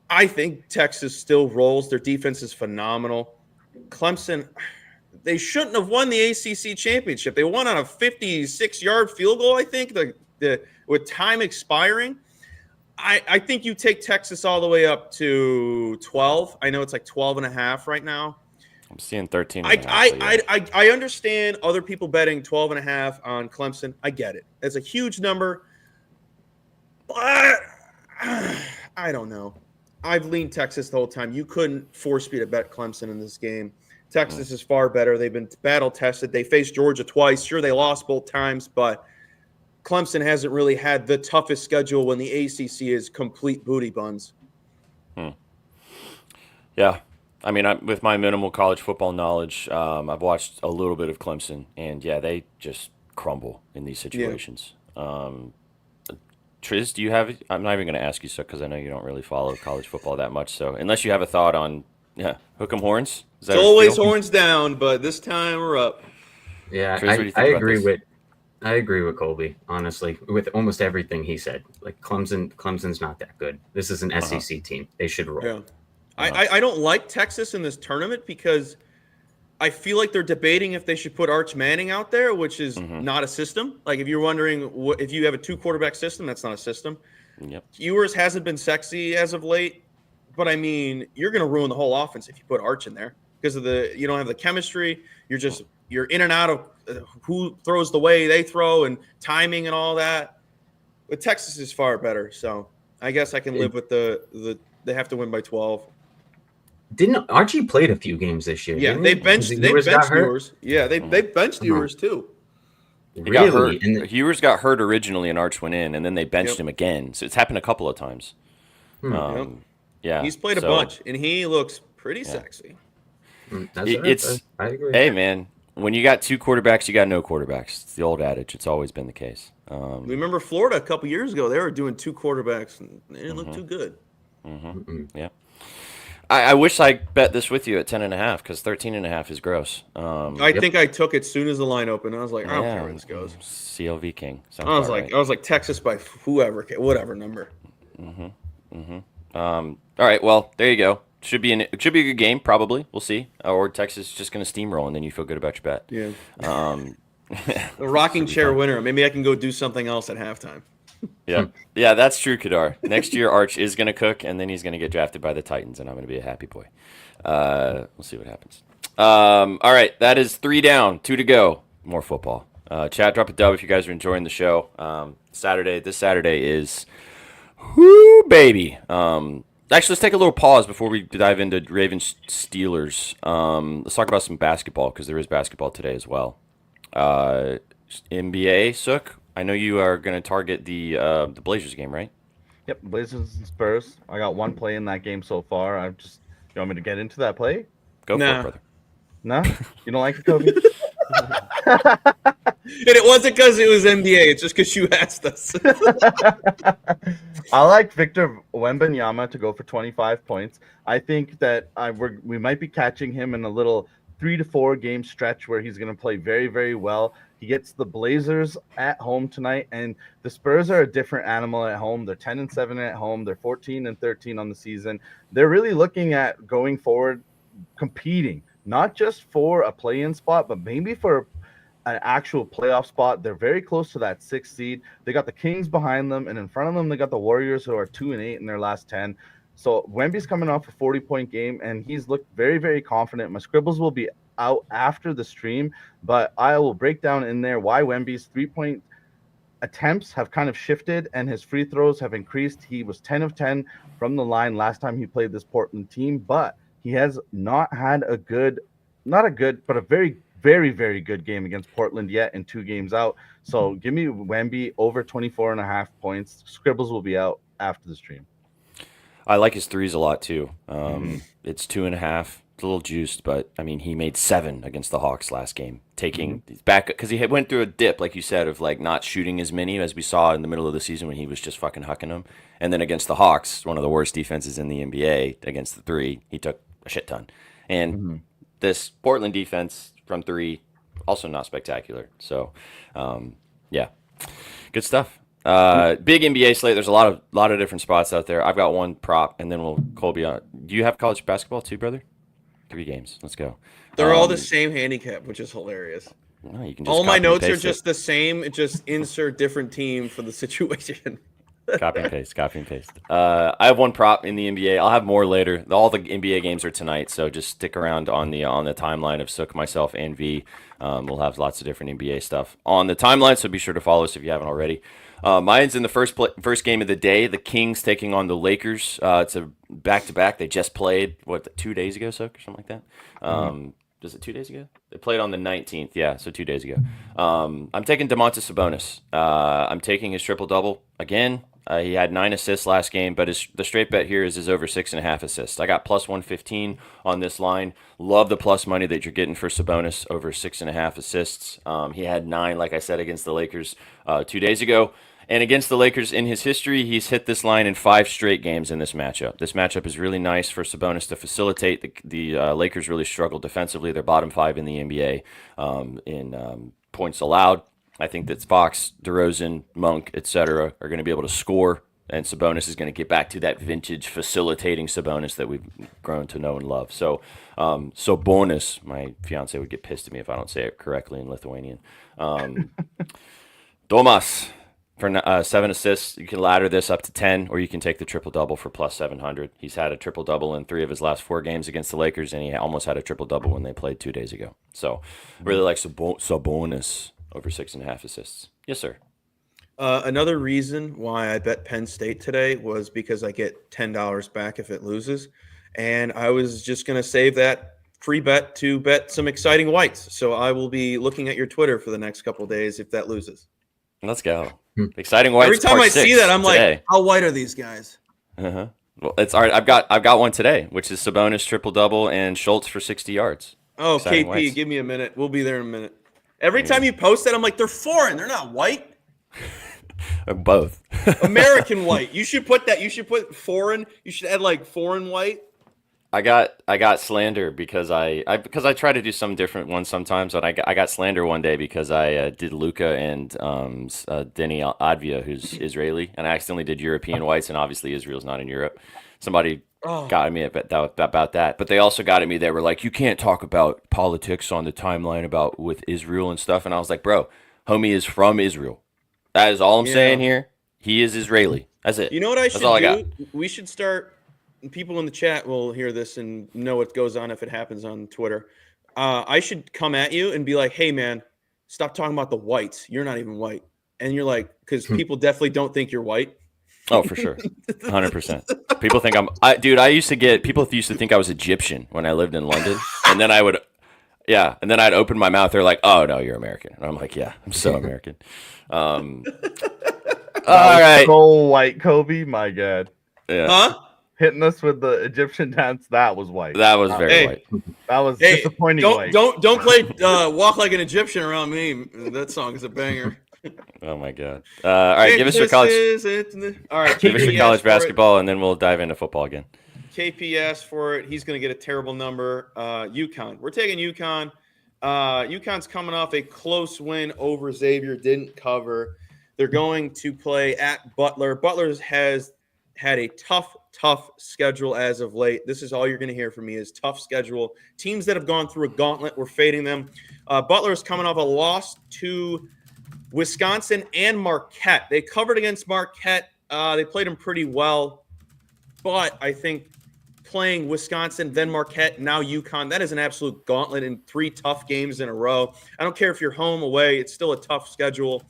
I think Texas still rolls. Their defense is phenomenal. Clemson, they shouldn't have won the ACC championship. They won on a 56-yard field goal, I think, with time expiring. I think you take Texas all the way up to 12. I know it's like 12.5 right now. I'm seeing 13. I understand other people betting 12.5 on Clemson. I get it. It's a huge number. But I don't know. I've leaned Texas the whole time. You couldn't force me to bet Clemson in this game. Texas is far better. They've been battle tested. They faced Georgia twice. Sure, they lost both times, but Clemson hasn't really had the toughest schedule when the ACC is complete booty buns. Yeah. I mean, with my minimal college football knowledge, I've watched a little bit of Clemson, and they just crumble in these situations. Yeah. Triz, do you have? I'm not even going to ask you so because I know you don't really follow college football that much. So unless you have a thought on, hook 'em horns. Is that it's always horns down, but this time we're up. Yeah, Triz, I agree with Colby. Honestly, with almost everything he said. Like Clemson's not that good. This is an SEC team. They should roll. Yeah. I don't like Texas in this tournament because I feel like they're debating if they should put Arch Manning out there, which is not a system. Like if you're wondering if you have a 2-quarterback system, that's not a system. Yep. Ewers hasn't been sexy as of late, but I mean, you're going to ruin the whole offense if you put Arch in there because of you don't have the chemistry. You're in and out of who throws the way they throw and timing and all that. But Texas is far better, so I guess I can live with they have to win by 12. Didn't Archie played a few games this year? Yeah, they benched Ewers. Yeah, they benched Ewers too. He got hurt. Ewers got hurt originally, and Arch went in, and then they benched him again. So it's happened a couple of times. Yeah, he's played a bunch, and he looks pretty sexy. I agree. Hey, man, when you got two quarterbacks, you got no quarterbacks. It's the old adage. It's always been the case. Remember Florida a couple years ago? They were doing two quarterbacks, and they didn't look too good. Yeah. I wish I bet this with you at 10.5 because 13.5 is gross. I think I took it soon as the line opened. I was like, I don't care where this goes. CLV King. Sounds I was about like, right. I was like Texas by whatever number. All right. Well, there you go. It should be a good game, probably. We'll see. Or Texas is just going to steamroll, and then you feel good about your bet. Yeah. The rocking chair winner. Maybe I can go do something else at halftime. Yeah, that's true, Kadar. Next year, Arch is going to cook, and then he's going to get drafted by the Titans, and I'm going to be a happy boy. We'll see what happens. All right, that is 3 down, 2 to go. More football. Chat, drop a dub if you guys are enjoying the show. This Saturday is, whoo, baby. Actually, let's take a little pause before we dive into Ravens Steelers. Let's talk about some basketball because there is basketball today as well. NBA, Sook. I know you are going to target the Blazers game, right? Yep, Blazers and Spurs. I got one play in that game so far. You want me to get into that play? Go for it, brother. No? You don't like it, Kobe? And it wasn't because it was NBA. It's just because you asked us. I like Victor Wembanyama to go for 25 points. I think that we might be catching him in a little 3 to 4 game stretch where he's going to play very, very well. He gets the Blazers at home tonight, and the Spurs are a different animal at home. They're 10-7 at home. They're 14-13 on the season. They're really looking at going forward, competing, not just for a play-in spot, but maybe for an actual playoff spot. They're very close to that 6th seed. They got the Kings behind them, and in front of them, they got the Warriors, who are 2-8 in their last 10. So Wemby's coming off a 40-point game, and he's looked very, very confident. My scribbles will be out after the stream, but I will break down in there why Wemby's 3-point attempts have kind of shifted and his free throws have increased. He was 10 of 10 from the line last time he played this Portland team, but he has not had a very, very, very good game against Portland yet in 2 games out. So give me Wemby over 24.5 points. Scribbles will be out after the stream. I like his threes a lot too. It's 2.5. It's a little juiced, but I mean, he made 7 against the Hawks last game, taking back because he went through a dip, like you said, of like not shooting as many as we saw in the middle of the season when he was just fucking hucking them. And then against the Hawks, one of the worst defenses in the NBA, against the 3, he took a shit ton. And this Portland defense from 3, also not spectacular. So, yeah, good stuff. Big NBA slate. There's a lot of different spots out there. I've got one prop, and then we'll Colby on. Do you have college basketball too, brother? 3 games. Let's go. They're all the same handicap, which is hilarious. No, you can just all my copy and notes are paste just the same. Just insert different team for the situation. Copy and paste. Copy and paste. I have one prop in the NBA. I'll have more later. All the NBA games are tonight, so just stick around on the timeline of Sook, myself, and V. We'll have lots of different NBA stuff on the timeline, so be sure to follow us if you haven't already. Mine's in the first game of the day. The Kings taking on the Lakers. It's a back-to-back. They just played, 2 days ago, Sook, or something like that? Was it 2 days ago? They played on the 19th. Yeah, so 2 days ago. I'm taking Domantas Sabonis. I'm taking his triple-double again. He had 9 assists last game, but the straight bet here is his over 6.5 assists. I got plus 115 on this line. Love the plus money that you're getting for Sabonis over 6.5 assists. He had 9, like I said, against the Lakers 2 days ago. And against the Lakers in his history, he's hit this line in 5 straight games in this matchup. This matchup is really nice for Sabonis to facilitate. The Lakers really struggle defensively. They're bottom 5 in the NBA in points allowed. I think that Fox, DeRozan, Monk, etc. are going to be able to score, and Sabonis is going to get back to that vintage facilitating Sabonis that we've grown to know and love. So, Sabonis, my fiance would get pissed at me if I don't say it correctly in Lithuanian. Domas for 7 assists. You can ladder this up to 10, or you can take the triple-double for plus 700. He's had a triple-double in 3 of his last 4 games against the Lakers, and he almost had a triple-double when they played 2 days ago. So, really like Sabonis over 6.5 assists. Yes, sir. Another reason why I bet Penn State today was because I get $10 back if it loses. And I was just going to save that free bet to bet some exciting whites. So I will be looking at your Twitter for the next couple of days if that loses. Let's go. Exciting whites. Every time I see that, I'm today. like, how white are these guys? Well, it's all right. I've got one today, which is Sabonis triple-double and Schultz for 60 yards. Oh, Exciting KP, whites. give me a minute. We'll be there in a minute. Every time you post that, I'm like, they're foreign. They're not white. Both. American white. You should put that. You should put foreign. You should add like foreign white. I got slander because I try to do some different ones sometimes, but I got slander one day because I did Luca and Denny Advia, who's Israeli, and I accidentally did European whites, and obviously Israel's not in Europe. Somebody got at me about that, but they also got at me. They were like, "You can't talk about politics on the timeline about with Israel and stuff," and I was like, "Bro, homie is from Israel. That is all I'm saying here. He is Israeli. That's it. You know what I That's should all I do? got." We should start. People in the chat will hear this and know what goes on if it happens on Twitter. I should come at you and be like, "Hey, man, stop talking about the whites. You're not even white." And you're like, because people definitely don't think you're white. Oh, for sure, 100%. People think dude. People used to think I was Egyptian when I lived in London, and then and then I'd open my mouth. They're like, "Oh no, you're American," and I'm like, "Yeah, I'm so American." All right, So white, Kobe. My God, yeah, Huh? hitting us with the Egyptian dance. That was white. that was very Hey. white. That was Hey, disappointing. don't white. don't play "Walk Like an Egyptian" around me. That song is a banger. Oh my god! All right, give us your college. All right, Give us your KP college asked for it. basketball, and then we'll dive into football again. KP asked for it. He's going to get a terrible number. UConn. We're taking UConn. UConn's coming off a close win over Xavier. Didn't cover. They're going to play at Butler. Butler has had a tough schedule as of late. This is all you're going to hear from me is tough schedule. Teams that have gone through a gauntlet, we're fading them. Butler is coming off a loss to Wisconsin and Marquette. They covered against Marquette. They played them pretty well. But I think playing Wisconsin, then Marquette, now UConn, that is an absolute gauntlet in 3 tough games in a row. I don't care if you're home, away. It's still a tough schedule.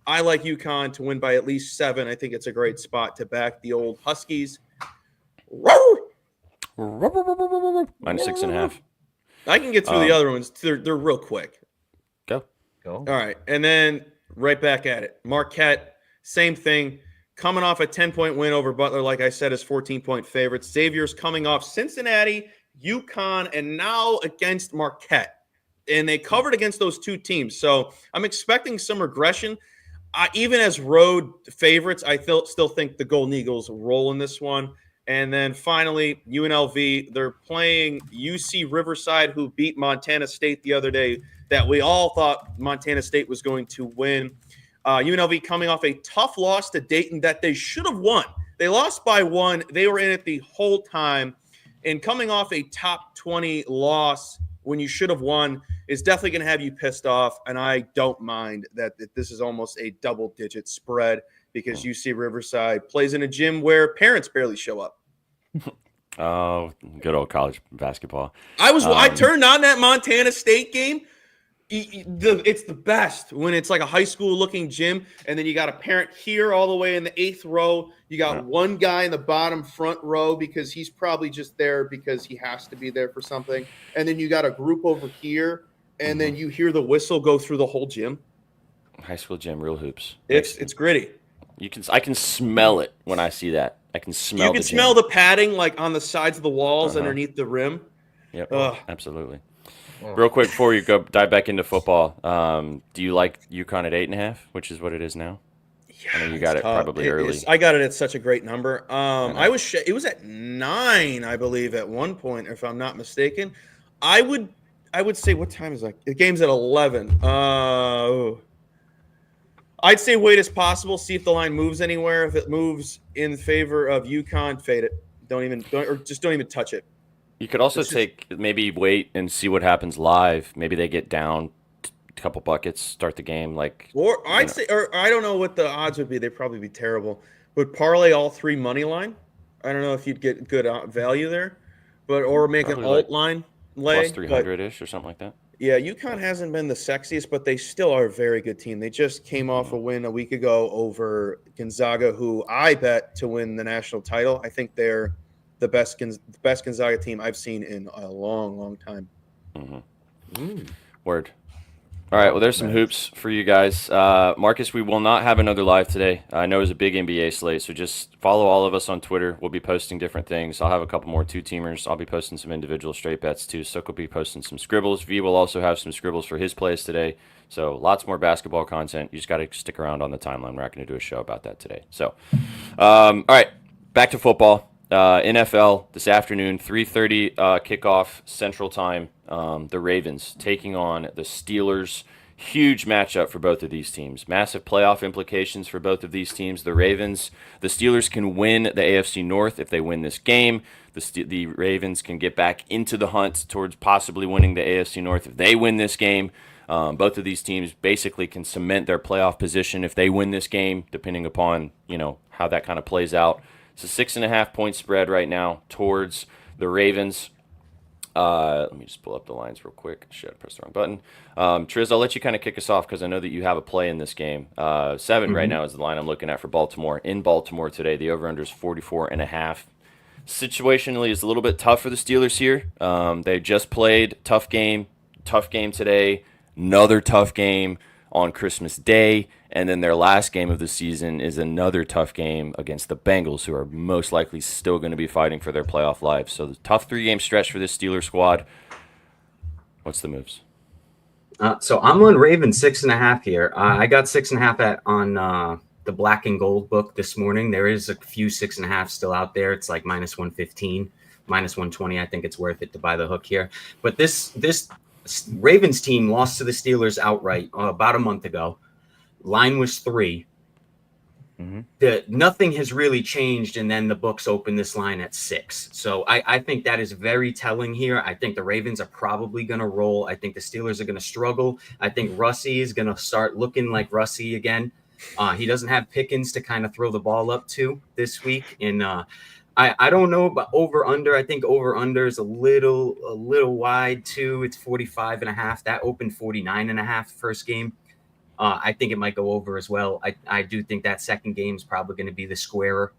I like UConn to win by at least 7. I think it's a great spot to back the old Huskies. -6.5. I can get through the other ones. They're real quick. Go. All right. And then right back at it. Marquette, same thing. Coming off a 10-point win over Butler, like I said, is 14-point favorites. Xavier's coming off Cincinnati, UConn, and now against Marquette. And they covered against those 2 teams. So I'm expecting some regression. Even as road favorites, I still think the Golden Eagles roll in this one. And then finally, UNLV, they're playing UC Riverside, who beat Montana State the other day, that we all thought Montana State was going to win. UNLV coming off a tough loss to Dayton that they should have won. They lost by 1. They were in it the whole time. And coming off a top 20 loss when you should have won is definitely going to have you pissed off. And I don't mind that this is almost a double-digit spread because UC Riverside plays in a gym where parents barely show up. Oh, good old college basketball. I turned on that Montana State game. It's the best when it's like a high school looking gym, and then you got a parent here all the way in the 8th row. You got one guy in the bottom front row because he's probably just there because he has to be there for something, and then you got a group over here, and then you hear the whistle go through the whole gym. High school gym, real hoops. It's gritty. I can smell it when I see that. I can smell. You can smell the padding like on the sides of the walls underneath the rim. Yep, absolutely. Real quick before you go dive back into football, do you like UConn at 8.5, which is what it is now? Yeah, I mean, you got it probably early. I got it at such a great number. It was at 9, I believe, at one point, if I'm not mistaken. I would say, what time is that? The game's at 11. I'd say wait as possible, see if the line moves anywhere. If it moves in favor of UConn, fade it. Don't even touch it. You could also maybe wait and see what happens live. Maybe they get down a couple buckets, start the game I don't know what the odds would be. They'd probably be terrible. Would parlay all 3 money line? I don't know if you'd get good value there, or make probably an alt line lay plus 300-ish or something like that. Yeah, UConn hasn't been the sexiest, but they still are a very good team. They just came off a win a week ago over Gonzaga, who I bet to win the national title. I think they're the best Gonzaga team I've seen in a long, long time. Word. All right, well, there's some hoops for you guys. Marcus, we will not have another live today. I know it's a big NBA slate, so just follow all of us on Twitter. We'll be posting different things. I'll have a couple more two-teamers. I'll be posting some individual straight bets, too. Sook will be posting some scribbles. V will also have some scribbles for his plays today. So lots more basketball content. You just got to stick around on the timeline. We're not going to do a show about that today. So, all right, back to football. NFL this afternoon, 3:30 kickoff Central Time. The Ravens taking on the Steelers. Huge matchup for both of these teams. Massive playoff implications for both of these teams. The Steelers can win the AFC North if they win this game. The Ravens can get back into the hunt towards possibly winning the AFC North if they win this game. Both of these teams basically can cement their playoff position if they win this game, depending upon how that kind of plays out. It's a 6.5-point spread right now towards the Ravens. Let me just pull up the lines real quick. Shit, I pressed the wrong button. Triz, I'll let you kind of kick us off because I know that you have a play in this game. 7 right now is the line I'm looking at for Baltimore. In Baltimore today, the over-under is 44.5. Situationally, is a little bit tough for the Steelers here. They just played tough game today. Another tough game on Christmas Day. And then their last game of the season is another tough game against the Bengals, who are most likely still going to be fighting for their playoff lives. So the tough 3-game stretch for this Steelers squad. What's the moves? So I'm on Ravens 6.5 here. I got 6.5 on the Black and Gold book this morning. There is a few 6.5 still out there. It's like minus 115, minus 120. I think it's worth it to buy the hook here. But this Ravens team lost to the Steelers outright about a month ago. Line was 3. Nothing has really changed, and then the books open this line at 6. So I think that is very telling here. I think the Ravens are probably going to roll. I think the Steelers are going to struggle. I think Russie is going to start looking like Russie again. He doesn't have Pickens to kind of throw the ball up to this week, and I don't know about over under. I think over under is a little wide too. It's 45.5. That opened 49.5 first game. I think it might go over as well. I do think that second game is probably going to be the squarer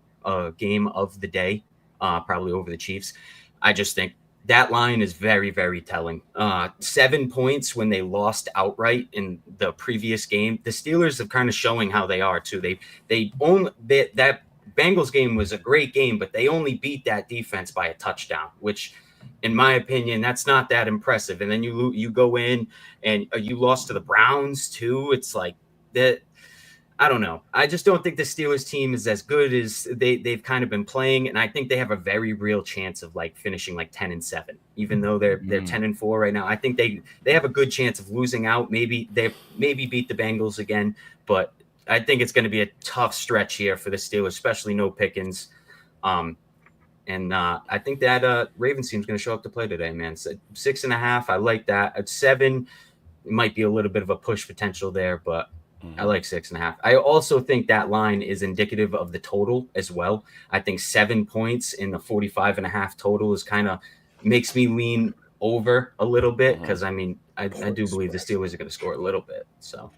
game of the day, probably over the Chiefs. I just think that line is very, very telling. 7 points when they lost outright in the previous game. The Steelers are kind of showing how they are too. That Bengals game was a great game, but they only beat that defense by a touchdown, which in my opinion, that's not that impressive. And then you go in and you lost to the Browns too. It's like that. I don't know. I just don't think the Steelers team is as good as they've kind of been playing. And I think they have a very real chance of like finishing like 10-7, even though they're 10-4 right now. I think they have a good chance of losing out. Maybe beat the Bengals again, but I think it's going to be a tough stretch here for the Steelers, especially no Pickens. And I think that Ravens team is going to show up to play today, man. So 6.5, I like that. At 7, it might be a little bit of a push potential there, but I like 6.5. I also think that line is indicative of the total as well. I think 7 points in the 45.5 total is kind of makes me lean over a little bit because, I mean, I do believe the Steelers are going to score a little bit. So.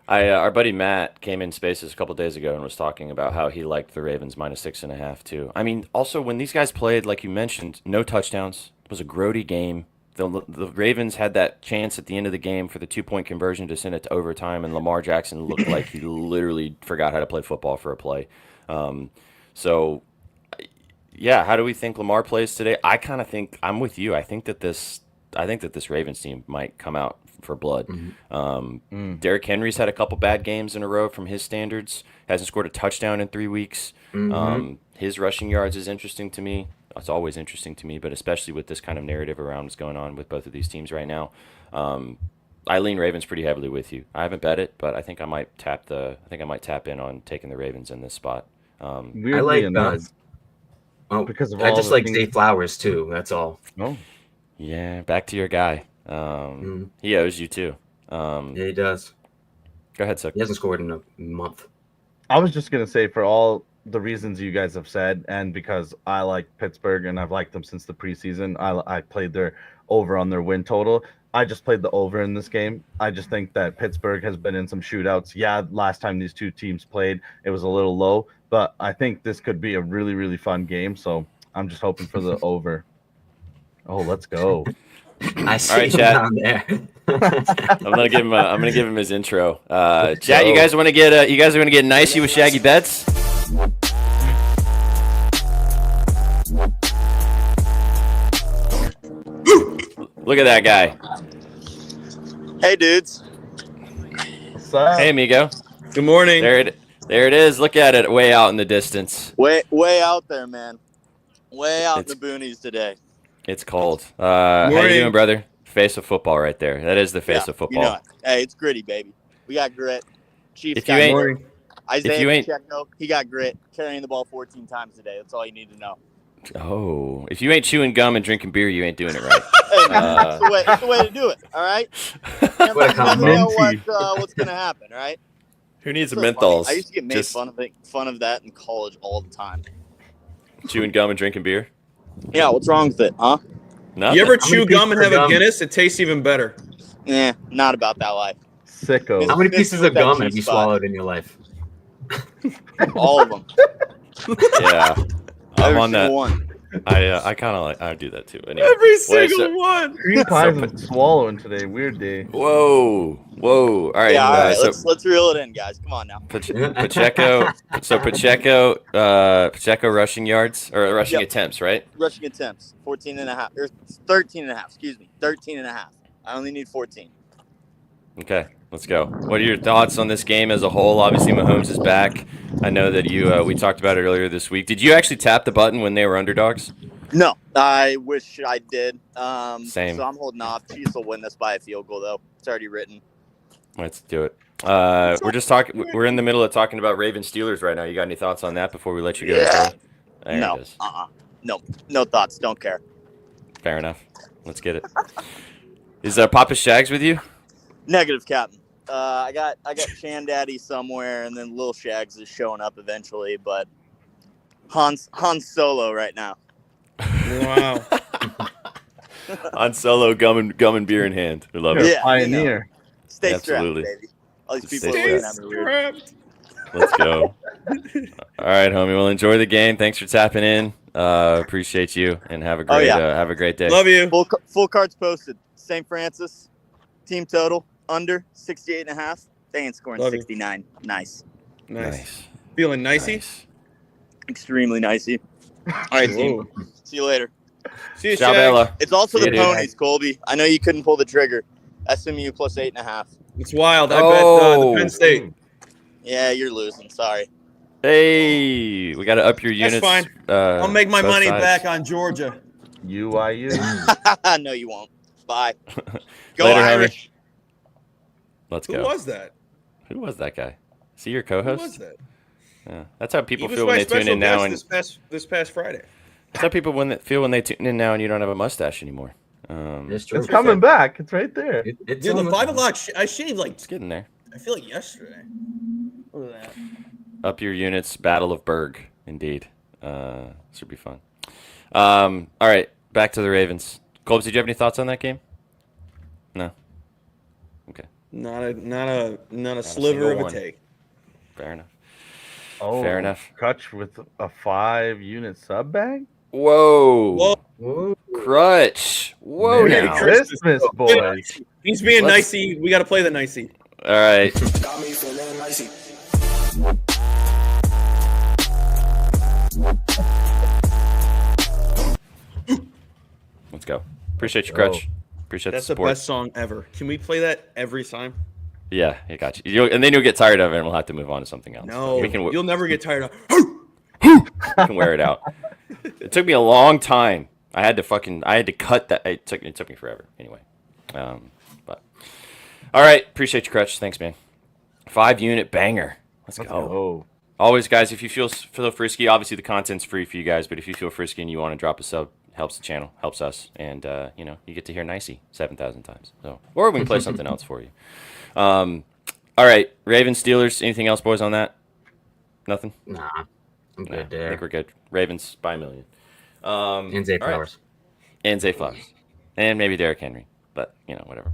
Our buddy Matt came in Spaces a couple days ago and was talking about how he liked the Ravens minus 6.5 too. I mean, also when these guys played, like you mentioned, no touchdowns. It was a grody game. The Ravens had that chance at the end of the game for the 2-point conversion to send it to overtime, and Lamar Jackson looked like he literally forgot how to play football for a play. So, yeah, how do we think Lamar plays today? I kind of think I'm with you. I think that this Ravens team might come out for blood. Derrick Henry's had a couple bad games in a row from his standards. Hasn't scored a touchdown in 3 weeks. His rushing yards is interesting to me. It's always interesting to me, but especially with this kind of narrative around what's going on with both of these teams right now. I lean Ravens pretty heavily with you. I haven't bet it, but I think I might tap in on taking the Ravens in this spot. I like because of I just like Zay Flowers too. That's all. Oh, yeah. Back to your guy. He owes you too. Yeah, he does. Go ahead, Suck. He hasn't scored in a month. I was just gonna say, for all the reasons you guys have said, and because I like Pittsburgh and I've liked them since the preseason, I played their over on their win total. I just played the over in this game. I just think that Pittsburgh has been in some shootouts. Yeah, last time these two teams played, it was a little low, but I think this could be a really, really fun game. So I'm just hoping for the over. Oh, let's go. I see right, him chat. down there. I'm gonna give him his intro. Chat, you guys want to get nicey with Shaggy Bets? Look at that guy. Hey, dudes. What's up? Hey, amigo. Good morning. There it is. Look at it, way out in the distance. Way out there, man. Way out in the boonies today. It's cold. How you Morning. doing, brother? Face of football right there. That is the face of football. You know it. Hey, it's gritty, baby. We got grit. Chiefs If you got ain't- grit. Morning. Isaiah Pacheco, he got grit. Carrying the ball 14 times today. That's all you need to know. Oh, if you ain't chewing gum and drinking beer, you ain't doing it right. Hey, man, that's the way to do it. All right. What a Never know compliment. what's gonna happen. All right. Who needs a So menthols? funny. I used to get made Just fun of that in college all the time. chewing gum and drinking beer? Yeah, what's wrong with it, huh? Nothing. You ever How chew many gum and pieces have of a gum? Guinness? It tastes even better. Not about that life. Sicko. How many This pieces with of that gum have you G-spot. swallowed in your life? All of them. Yeah, I'm Every on that. single one. I kind of I do that too. Anyway. Every Wait, single one. Green pies and swallowing today. Weird day. Whoa. All right. Yeah, all right. So Let's reel it in, guys. Come on now. Pacheco. Pacheco rushing yards or rushing Yep. attempts, right? Rushing attempts, 14 and a half, or 13 and a half, excuse me, 13 and a half. I only need 14. Okay, let's go. What are your thoughts on this game as a whole? Obviously, Mahomes is back. I know that we talked about it earlier this week. Did you actually tap the button when they were underdogs? No, I wish I did. Same. So I'm holding off. Chiefs will win this by a field goal, though. It's already written. Let's do it. We're just talking. We're in the middle of talking about Ravens Steelers right now. You got any thoughts on that before we let you go? Yeah. There No, it is. no thoughts. Don't care. Fair enough. Let's get it. Is Papa Shags with you? Negative, Captain. I got Shan Daddy somewhere, and then Lil Shags is showing up eventually. But Han's solo right now. Wow. On solo, gum and beer in hand. We love it. Yeah, Pioneer. Stay Absolutely. strapped, baby. All these people Stay are looking at me weird. Strapped. Let's go. All right, homie. Well, enjoy the game. Thanks for tapping in. Appreciate you, and have a great have a great day. Love you. Full cards posted. St. Francis, team total under 68 and a half. They ain't scoring Love you. 69. Nice. Nice. Feeling nicey? Nice. Extremely nicey. All right, team. Whoa. See you later. See you, Ciao, Shag. Bella. It's also See the you, dude. ponies, Colby. I know you couldn't pull the trigger. SMU plus 8.5. It's wild. I Oh. bet the Penn State. Yeah, you're losing. Sorry. Hey, we got to up your That's units. fine. I'll make my both money sides. back on Georgia. UIU. No, you won't. Bye. Go Later, Irish. Let's Who go. was that? Who was that guy? Is he your Who co-host? was that? Yeah. That's how people He was feel my when they tune special in now. guest And this past Friday. that's how people feel when they tune in now and you don't have a mustache anymore. It's true. It's coming back. It's right there. It's Dude, the on 5 o'clock, I shaved like, It's getting there. I feel like yesterday. Look at that. Up your units, Battle of Berg, indeed. Should be fun. All right, back to the Ravens. Colbs, did you have any thoughts on that game? No. Okay, Not a sliver single of a one. take. fair enough. Oh, Fair enough. Crutch with a 5-unit sub bag. Whoa. Whoa. Whoa. Crutch. Whoa Merry now. Christmas, boys. He's being Let's- nicey. We got to play the nicey. All right. Got me feeling nicey. Let's go. Appreciate you, Let's go. Crutch. Appreciate That's the the support. best song ever. Can we play that every time? Yeah, I got you. And then you'll get tired of it and we'll have to move on to something else. No, We can, you'll never get tired of. we can wear it out. It took me a long time. I had to cut that. It took me forever. Anyway. But all right. Appreciate you, Crutch. Thanks, man. 5-unit banger. Let's go. Oh, Always, guys, if you feel frisky, obviously the content's free for you guys, but if you feel frisky and you want to drop a sub, helps the channel, helps us, and you get to hear Nicey 7,000 times. So, or we can play something else for you. All right, Ravens, Steelers. Anything else, boys, on that? Nothing. Nah, I'm No, good I there. think we're good. Ravens by a million. And Zay all right. Flowers. And Zay Flowers, and maybe Derrick Henry, but whatever.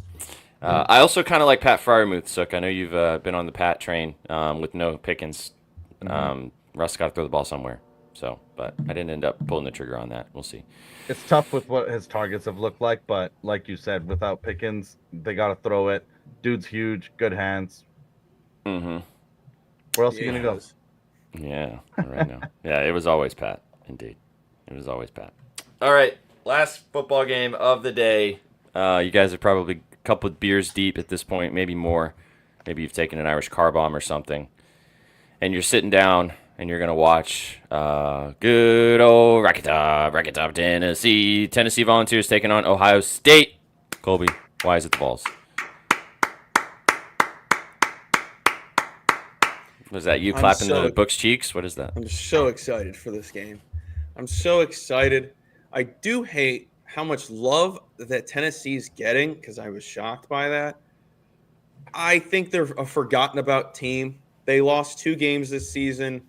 I also kind of like Pat Fryermuth, Sook. I know you've been on the Pat train with no Pickens. Russ got to throw the ball somewhere. So, but I didn't end up pulling the trigger on that. We'll see. It's tough with what his targets have looked like, but like you said, without Pickens, they got to throw it. Dude's huge, good hands. Mm-hmm. Where else are you going to go? Yeah, right now. Yeah, it was always Pat. Indeed. It was always Pat. All right, last football game of the day. You guys are probably a couple of beers deep at this point, maybe more. Maybe you've taken an Irish car bomb or something. And you're sitting down and you're going to watch good old Rocky Top, Tennessee. Tennessee Volunteers taking on Ohio State. Colby, why is it the Vols? Was that you clapping the book's cheeks? What is that? I'm so excited for this game. I'm so excited. I do hate how much love that Tennessee's getting because I was shocked by that. I think they're a forgotten about team. They lost 2 games this season,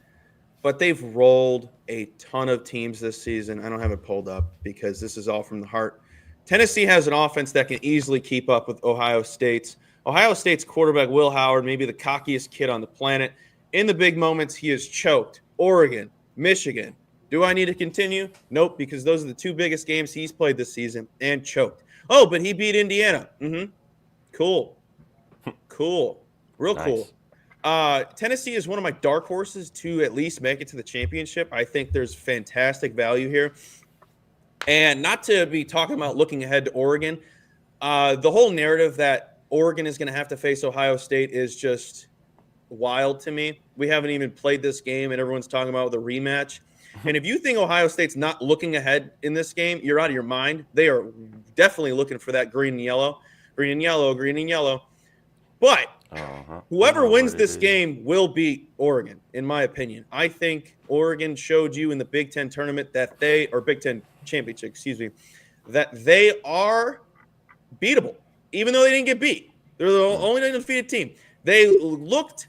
but they've rolled a ton of teams this season. I don't have it pulled up because this is all from the heart. Tennessee has an offense that can easily keep up with Ohio State's. Ohio State's quarterback, Will Howard, maybe the cockiest kid on the planet. In the big moments, he is choked. Oregon, Michigan. Do I need to continue? Nope, because those are the 2 biggest games he's played this season and choked. Oh, but he beat Indiana. Cool. Cool. Real Nice. Cool. Tennessee is one of my dark horses to at least make it to the championship. I think there's fantastic value here. And not to be talking about looking ahead to Oregon, the whole narrative that Oregon is going to have to face Ohio State is just wild to me. We haven't even played this game, and everyone's talking about the rematch. And if you think Ohio State's not looking ahead in this game, you're out of your mind. They are definitely looking for that green and yellow, green and yellow, green and yellow. But whoever wins this game will beat Oregon, in my opinion. I think Oregon showed you in the Big Ten tournament that Big Ten championship, that they are beatable, even though they didn't get beat. They're the only undefeated team. They looked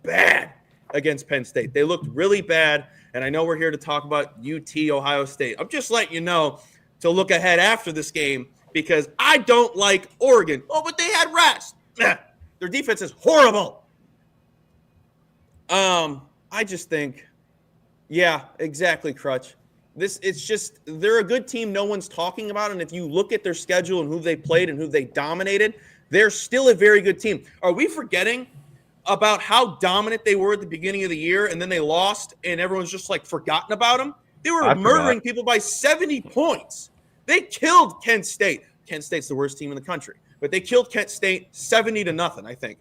bad against Penn State. They looked really bad, and I know we're here to talk about UT Ohio State. I'm just letting you know to look ahead after this game because I don't like Oregon. Oh, but they had rest. Their defense is horrible. I just think, yeah, exactly, Crutch. It's just they're a good team no one's talking about, and if you look at their schedule and who they played and who they dominated, they're still a very good team. Are we forgetting about how dominant they were at the beginning of the year, and then they lost, and everyone's just like forgotten about them? They were murdering people by 70 points. They killed Kent State. Kent State's the worst team in the country, but they killed Kent State 70-0, I think.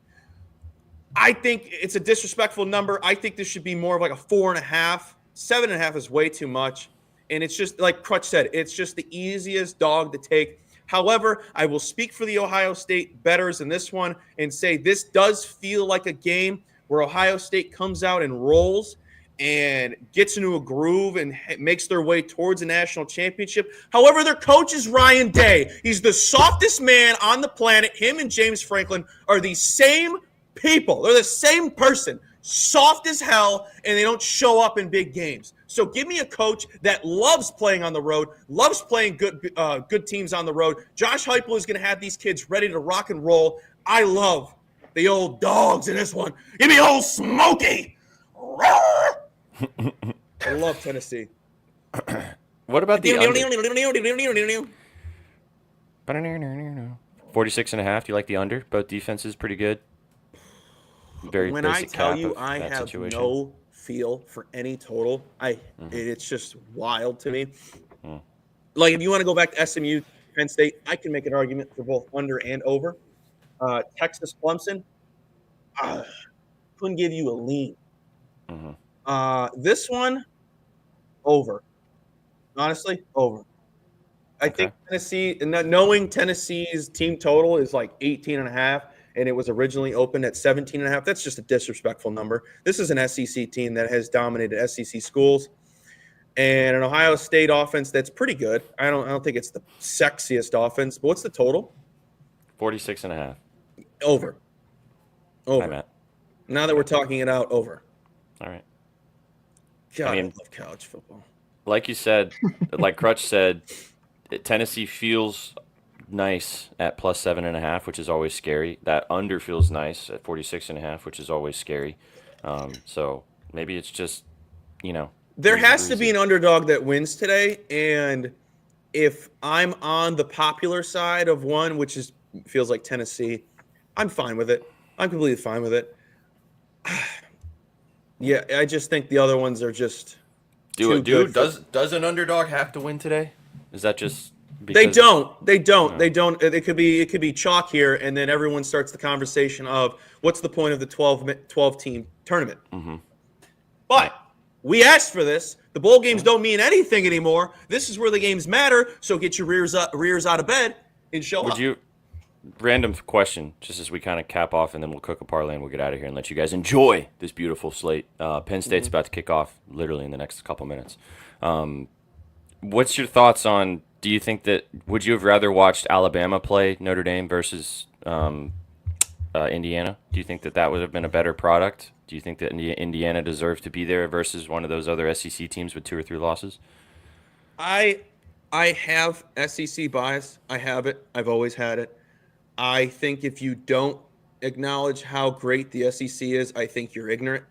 I think it's a disrespectful number. I think this should be more of like a 4.5. 7.5 is way too much. And it's just like Crutch said, it's just the easiest dog to take. However, I will speak for the Ohio State bettors in this one and say this does feel like a game where Ohio State comes out and rolls and gets into a groove and makes their way towards a national championship. However, their coach is Ryan Day. He's the softest man on the planet. Him and James Franklin are the same people. They're the same person. Soft as hell, and they don't show up in big games. So give me a coach that loves playing on the road, loves playing good teams on the road. Josh Heupel is going to have these kids ready to rock and roll. I love the old dogs in this one. Give me old Smokey. I love Tennessee. What about the under? 46.5. Do you like the under? Both defenses pretty good. Very when I basic tell cap you of I that have situation. no feel for any total, it's just wild to me. Like if you want to go back to SMU, Penn State, I can make an argument for both under and over. Texas Clemson, couldn't give you a lean. This one, over. Honestly, over. I think Tennessee, knowing Tennessee's team total is like 18.5, and it was originally opened at 17.5. That's just a disrespectful number. This is an SEC team that has dominated SEC schools, and an Ohio State offense that's pretty good. I don't think it's the sexiest offense, but what's the total? 46.5. Over. Hi, Matt. Now that we're talking it out, over. All right. God, I love college football. Like you said, like Crutch said, Tennessee feels nice at plus 7.5, which is always scary. That under feels nice at 46.5, which is always scary. So maybe it's just, There Easy has to be breezy. an underdog that wins today, and if I'm on the popular side of one, which is feels like Tennessee, I'm fine with it. I'm completely fine with it. Yeah, I just think the other ones are just too good. Does an underdog have to win today? Is that just They because don't. They don't. No. They don't. It could be chalk here, and then everyone starts the conversation of what's the point of the 12 team tournament. Mm-hmm. But we asked for this. The bowl games don't mean anything anymore. This is where the games matter. So get your rears out of bed and show Would up. you? Random question, just as we kind of cap off, and then we'll cook a parlay and we'll get out of here and let you guys enjoy this beautiful slate. Penn State's about to kick off literally in the next couple minutes. What's your thoughts on? Do you think that would you have rather watched Alabama play Notre Dame versus Indiana? Do you think that would have been a better product? Do you think that Indiana deserves to be there versus one of those other SEC teams with 2 or 3 losses? I have SEC bias. I have it. I've always had it. I think if you don't acknowledge how great the SEC is, I think you're ignorant.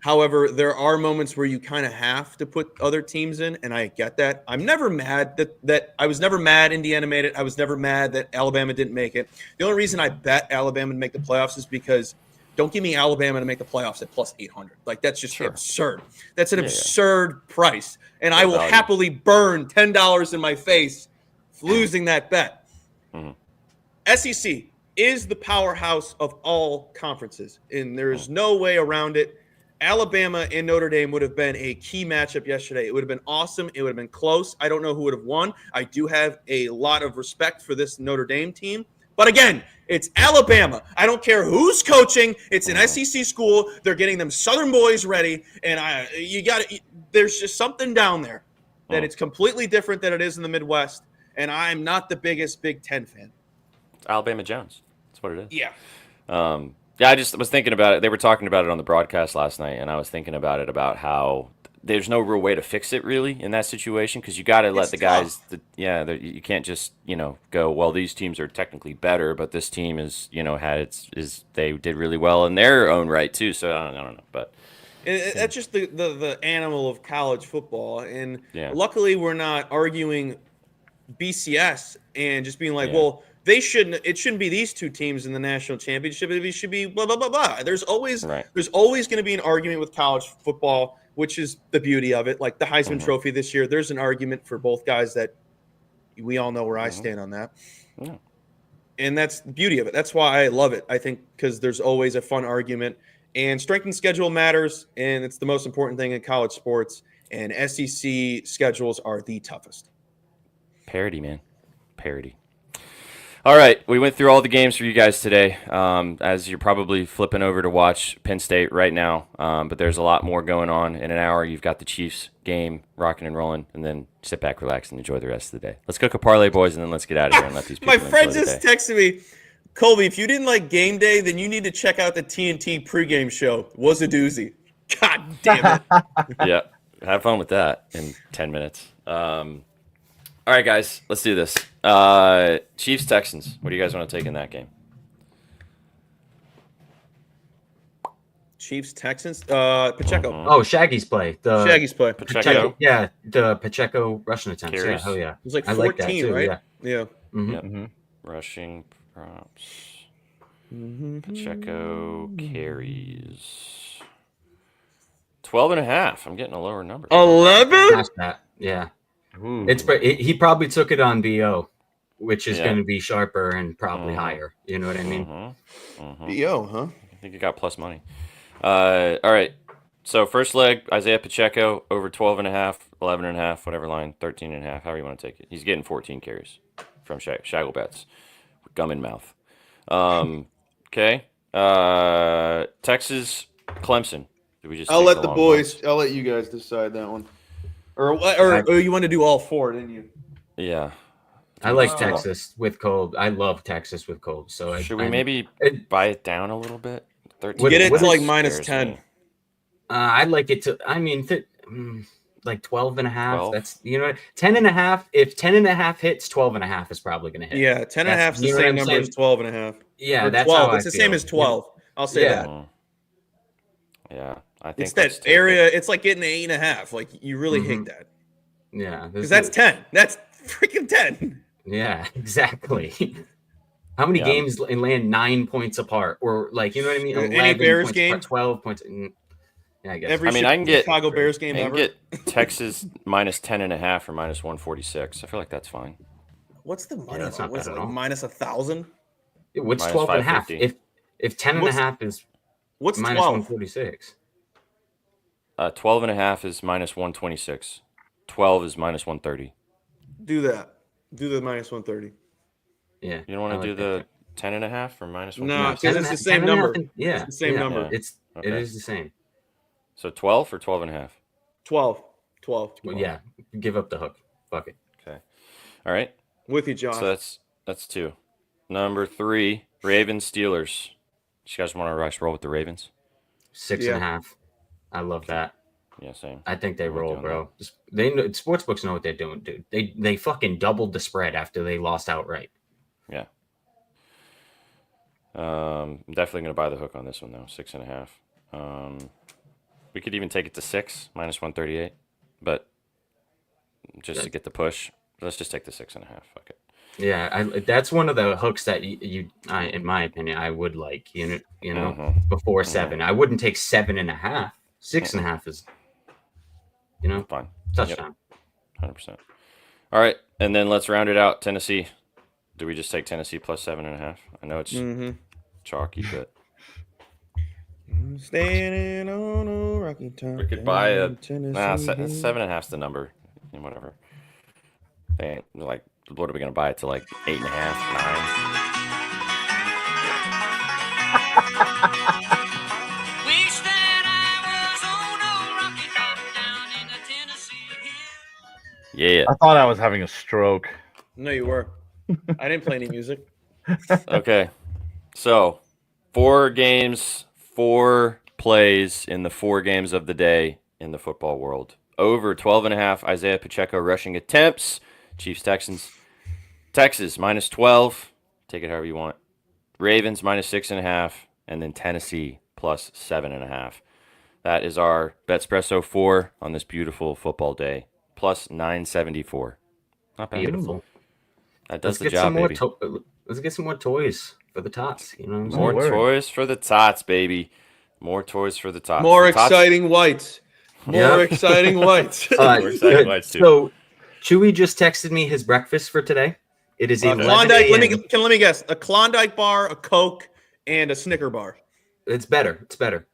However, there are moments where you kind of have to put other teams in, and I get that. I'm never mad that I was never mad Indiana made it. I was never mad that Alabama didn't make it. The only reason I bet Alabama to make the playoffs is because don't give me Alabama to make the playoffs at plus 800. Like, that's just absurd. That's an absurd price, and I will happily burn $10 in my face losing that bet. SEC is the powerhouse of all conferences, and there's no way around it. Alabama and Notre Dame would have been a key matchup yesterday. It would have been awesome. It would have been close. I don't know who would have won. I do have a lot of respect for this Notre Dame team. But again, it's Alabama. I don't care who's coaching. It's an SEC school. They're getting them Southern boys ready, and there's just something down there that it's completely different than it is in the Midwest, and I'm not the biggest Big Ten fan. Alabama Jones. That's what it is. Yeah. I just was thinking about it. They were talking about it on the broadcast last night, and I was thinking about it about how there's no real way to fix it really in that situation because you got to let the guys. You can't just go. Well, these teams are technically better, but this team is they did really well in their own right too. So I don't know, but. That's just the animal of college football, and luckily we're not arguing BCS and just being like, well, it shouldn't be these two teams in the national championship. It should be blah blah blah blah. There's always going to be an argument with college football, which is the beauty of it. Like the Heisman Trophy this year, there's an argument for both guys that we all know where I stand on that. Yeah. And that's the beauty of it. That's why I love it. I think because there's always a fun argument. And strength and schedule matters, and it's the most important thing in college sports. And SEC schedules are the toughest. Parity, man. Parity. All right, we went through all the games for you guys today. As you're probably flipping over to watch Penn State right now, but there's a lot more going on. In an hour, you've got the Chiefs game rocking and rolling, and then sit back, relax, and enjoy the rest of the day. Let's cook a parlay, boys, and then let's get out of here and let these people My friend enjoy the just day. texted me, Colby, if you didn't like game day, then you need to check out the TNT pregame show. Was a doozy. God damn it. Yeah, have fun with that in 10 minutes. All right, guys, let's do this. Chiefs Texans. What do you guys want to take in that game? Chiefs Texans. Pacheco. Oh, Shaggy's play. Shaggy's play. Pacheco. Yeah, the Pacheco rushing attempts. Carries. Yeah, hell yeah. It was like I 14, like that too, right? Yeah. Yeah. Rushing props. Pacheco carries 12.5. I'm getting a lower number. 11? Smash that. Yeah. He probably took it on BO, which is going to be sharper and probably higher. You know what I mean? BO, huh? I think you got plus money. All right. So first leg, Isaiah Pacheco over 12.5, 11.5, whatever line, 13.5, however you want to take it. He's getting 14 carries from Shagglebats. Gum in mouth. Okay. Texas, Clemson. Did we just I'll take let the long boys. ones? I'll let you guys decide that one. Or you want to do all four, didn't you? Yeah. I like Texas with cold. I love Texas with cold. So should we maybe buy it down a little bit? 13. Get it to like scares minus 10. me. I'd like it to. I mean, like 12.5. 12? That's 10.5. If 10.5 hits, 12.5 is probably going to hit. Yeah, 10.5 is the same number as 12.5. Yeah, or that's 12. how it's I the same feel. as 12. I'll say that. Yeah. I think It's that area. It's like getting an 8.5. Like you really hate that. Yeah, Because that's 10. That's freaking 10. Yeah, exactly. How many games land 9 points apart, or like you know what I mean? Any Bears game, 12 points. Yeah, I guess. Every I can get Chicago Bears game I can ever. get Texas minus 10.5 or minus 146. I feel like that's fine. What's the money? that's not What's bad it at like all. minus 1,000? What's Minus 12 and a half? 550. If 10 and a half is What's minus 12? 146. 12.5 is minus 126. 12 is minus 130. Do that. Do the minus 130. Yeah. You don't want to do the 10.5 or minus 1? No, because 10 it's the 10 same and a half number. and- yeah, It's the same yeah. number. Yeah. It Okay. is the same. So 12 or 12.5? 12. 12. Well, yeah, give up the hook. Fuck it. Okay. All right. With you, Josh. So that's 2. Number 3, Ravens Steelers. You guys want to rush roll with the Ravens? 6.5. I love that. Yeah, same. I think they I'm roll, doing bro. They sportsbooks know what they're doing, dude. They fucking doubled the spread after they lost outright. Yeah. I'm definitely gonna buy the hook on this one though. 6.5. We could even take it to 6 minus 138, but just to get the push, let's just take the 6.5. Fuck it. Yeah, that's one of the hooks that in my opinion, I would like. You know, before 7. I wouldn't take 7.5. 6.5 is, Fine. touchdown. 100%. All right, and then let's round it out. Tennessee. Do we just take Tennessee plus 7.5? I know it's chalky, but Standing on a rocky top. we could buy a. Tennessee. Nah, 7.5's the number. And whatever. They ain't like. What are we gonna buy it to? Like 8.5, 9? Wish that I was on a rocky top down in the Tennessee hills. Yeah. I thought I was having a stroke. No, you were. I didn't play any music. Okay. So, 4 games, 4 plays in the 4 games of the day in the football world. Over 12.5 Isaiah Pacheco rushing attempts. Chiefs Texans. Texas minus 12. Take it however you want. Ravens minus 6.5. And then Tennessee plus 7.5. That is our BetSpresso 4 on this beautiful football day. Plus 974. Not bad. Beautiful. That does Let's the get job, some more. baby. Let's get some more toys for the tots. You know what I'm saying? More word. toys for the tots, baby. More toys for the tots. More The tots- exciting whites. More exciting whites. More exciting whites, too. So, Chewy just texted me his breakfast for today. It is 11 Klondike. Let a.m. me guess. A Klondike bar, a Coke, and a Snicker bar. It's better. It's better.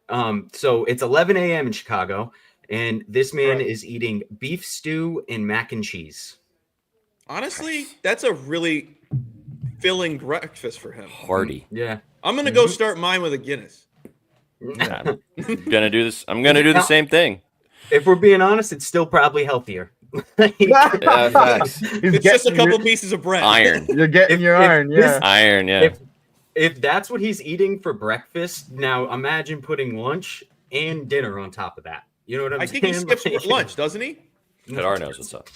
So it's 11 a.m. in Chicago, and this man is eating beef stew and mac and cheese. Honestly, that's a really filling breakfast for him. Hearty. Yeah. I'm gonna go start mine with a Guinness. I'm gonna do this. I'm gonna do the same thing. If we're being honest, it's still probably healthier. Yeah, facts. It's just a couple pieces of bread. Iron. You're getting your if iron, this- yeah. Iron, yeah. If that's what he's eating for breakfast, now imagine putting lunch and dinner on top of that. You know what I'm I saying? think he skips lunch, doesn't he? Kadar knows what's up.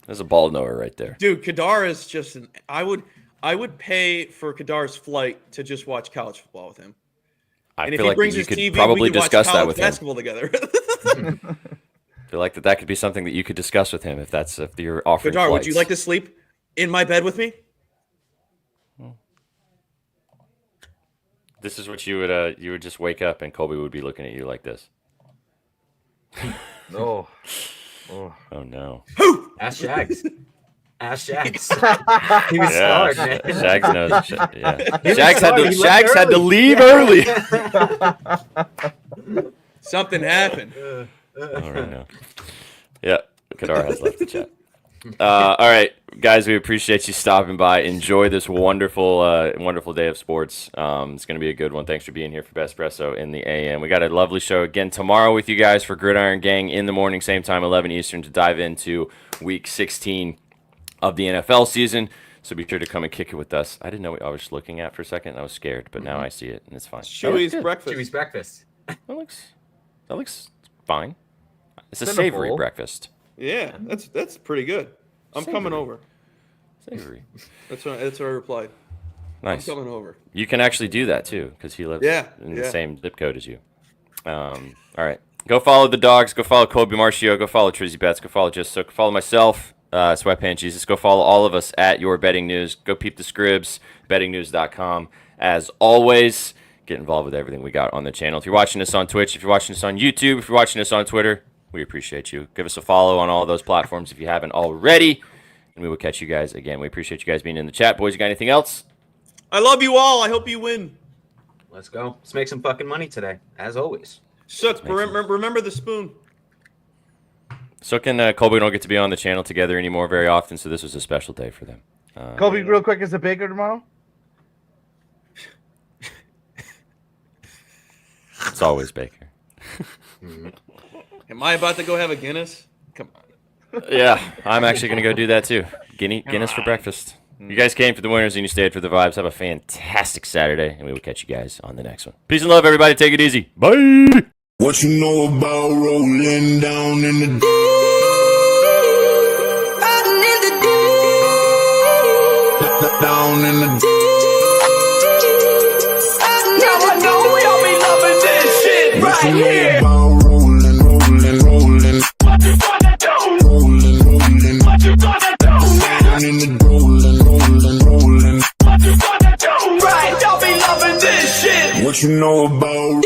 There's a ball knower right there. Dude, Kadar is just an. I would pay for Kadar's flight to just watch college football with him. I And if feel he like brings you his could TV, probably we could discuss watch that college with him. basketball together. I feel like that could be something that you could discuss with him if you're offering Kadar, would flights. you like to sleep in my bed with me? This is what you would just wake up and Colby would be looking at you like this. Oh. Oh no. Ask Shags. Ask Shags. He was Yeah, scarred, man. Shags knows. Yeah. He was Shags scarred. He left Shags had to early. leave early. Something happened. All right now. Yeah, Kadar has left the chat. All right, guys, we appreciate you stopping by. Enjoy this wonderful, wonderful day of sports. It's going to be a good one. Thanks for being here for BetSpresso in the AM. We got a lovely show again tomorrow with you guys for Gridiron Gang in the morning, same time, 11 Eastern, to dive into Week 16 of the NFL season. So be sure to come and kick it with us. I didn't know what I was looking at for a second. And I was scared, but now I see it, and it's fine. Chewy's breakfast. Chewy's breakfast. That looks fine. It's a in a savory bowl. breakfast. Yeah, that's pretty good. I'm coming Savory. over. Savory. That's what I replied. Nice. I'm coming over. You can actually do that too, because he lives Yeah, in the yeah. same zip code as you. All right. Go follow the dogs. Go follow Kobe Marcio. Go follow Trizzy Betts. Go follow Just Sook. Follow myself, Sweatpants Jesus. Go follow all of us at Your Betting News. Go peep the scribs, bettingnews.com. As always, get involved with everything we got on the channel. If you're watching us on Twitch, if you're watching us on YouTube, if you're watching us on Twitter, we appreciate you. Give us a follow on all of those platforms if you haven't already. And we will catch you guys again. We appreciate you guys being in the chat. Boys, you got anything else? I love you all. I hope you win. Let's go. Let's make some fucking money today, as always. Sook, remember the spoon. Sook and Colby don't get to be on the channel together anymore very often, so this was a special day for them. Kobe, real quick, is it Baker tomorrow? It's always Baker. Am I about to go have a Guinness? Come on. Yeah, I'm actually going to go do that too. Guinness for breakfast. You guys came for the winners and you stayed for the vibes. Have a fantastic Saturday, and we will catch you guys on the next one. Peace and love, everybody. Take it easy. Bye. What you know about rolling down in the deep? Down in the deep. Now I know we all be loving this shit What you right know here. about rolling, rolling, rolling. What you gonna do? Rolling, rolling. What you gonna do? Down in the rolling, rolling, rolling. What you gonna do? Right, y'all be loving this shit. What you know about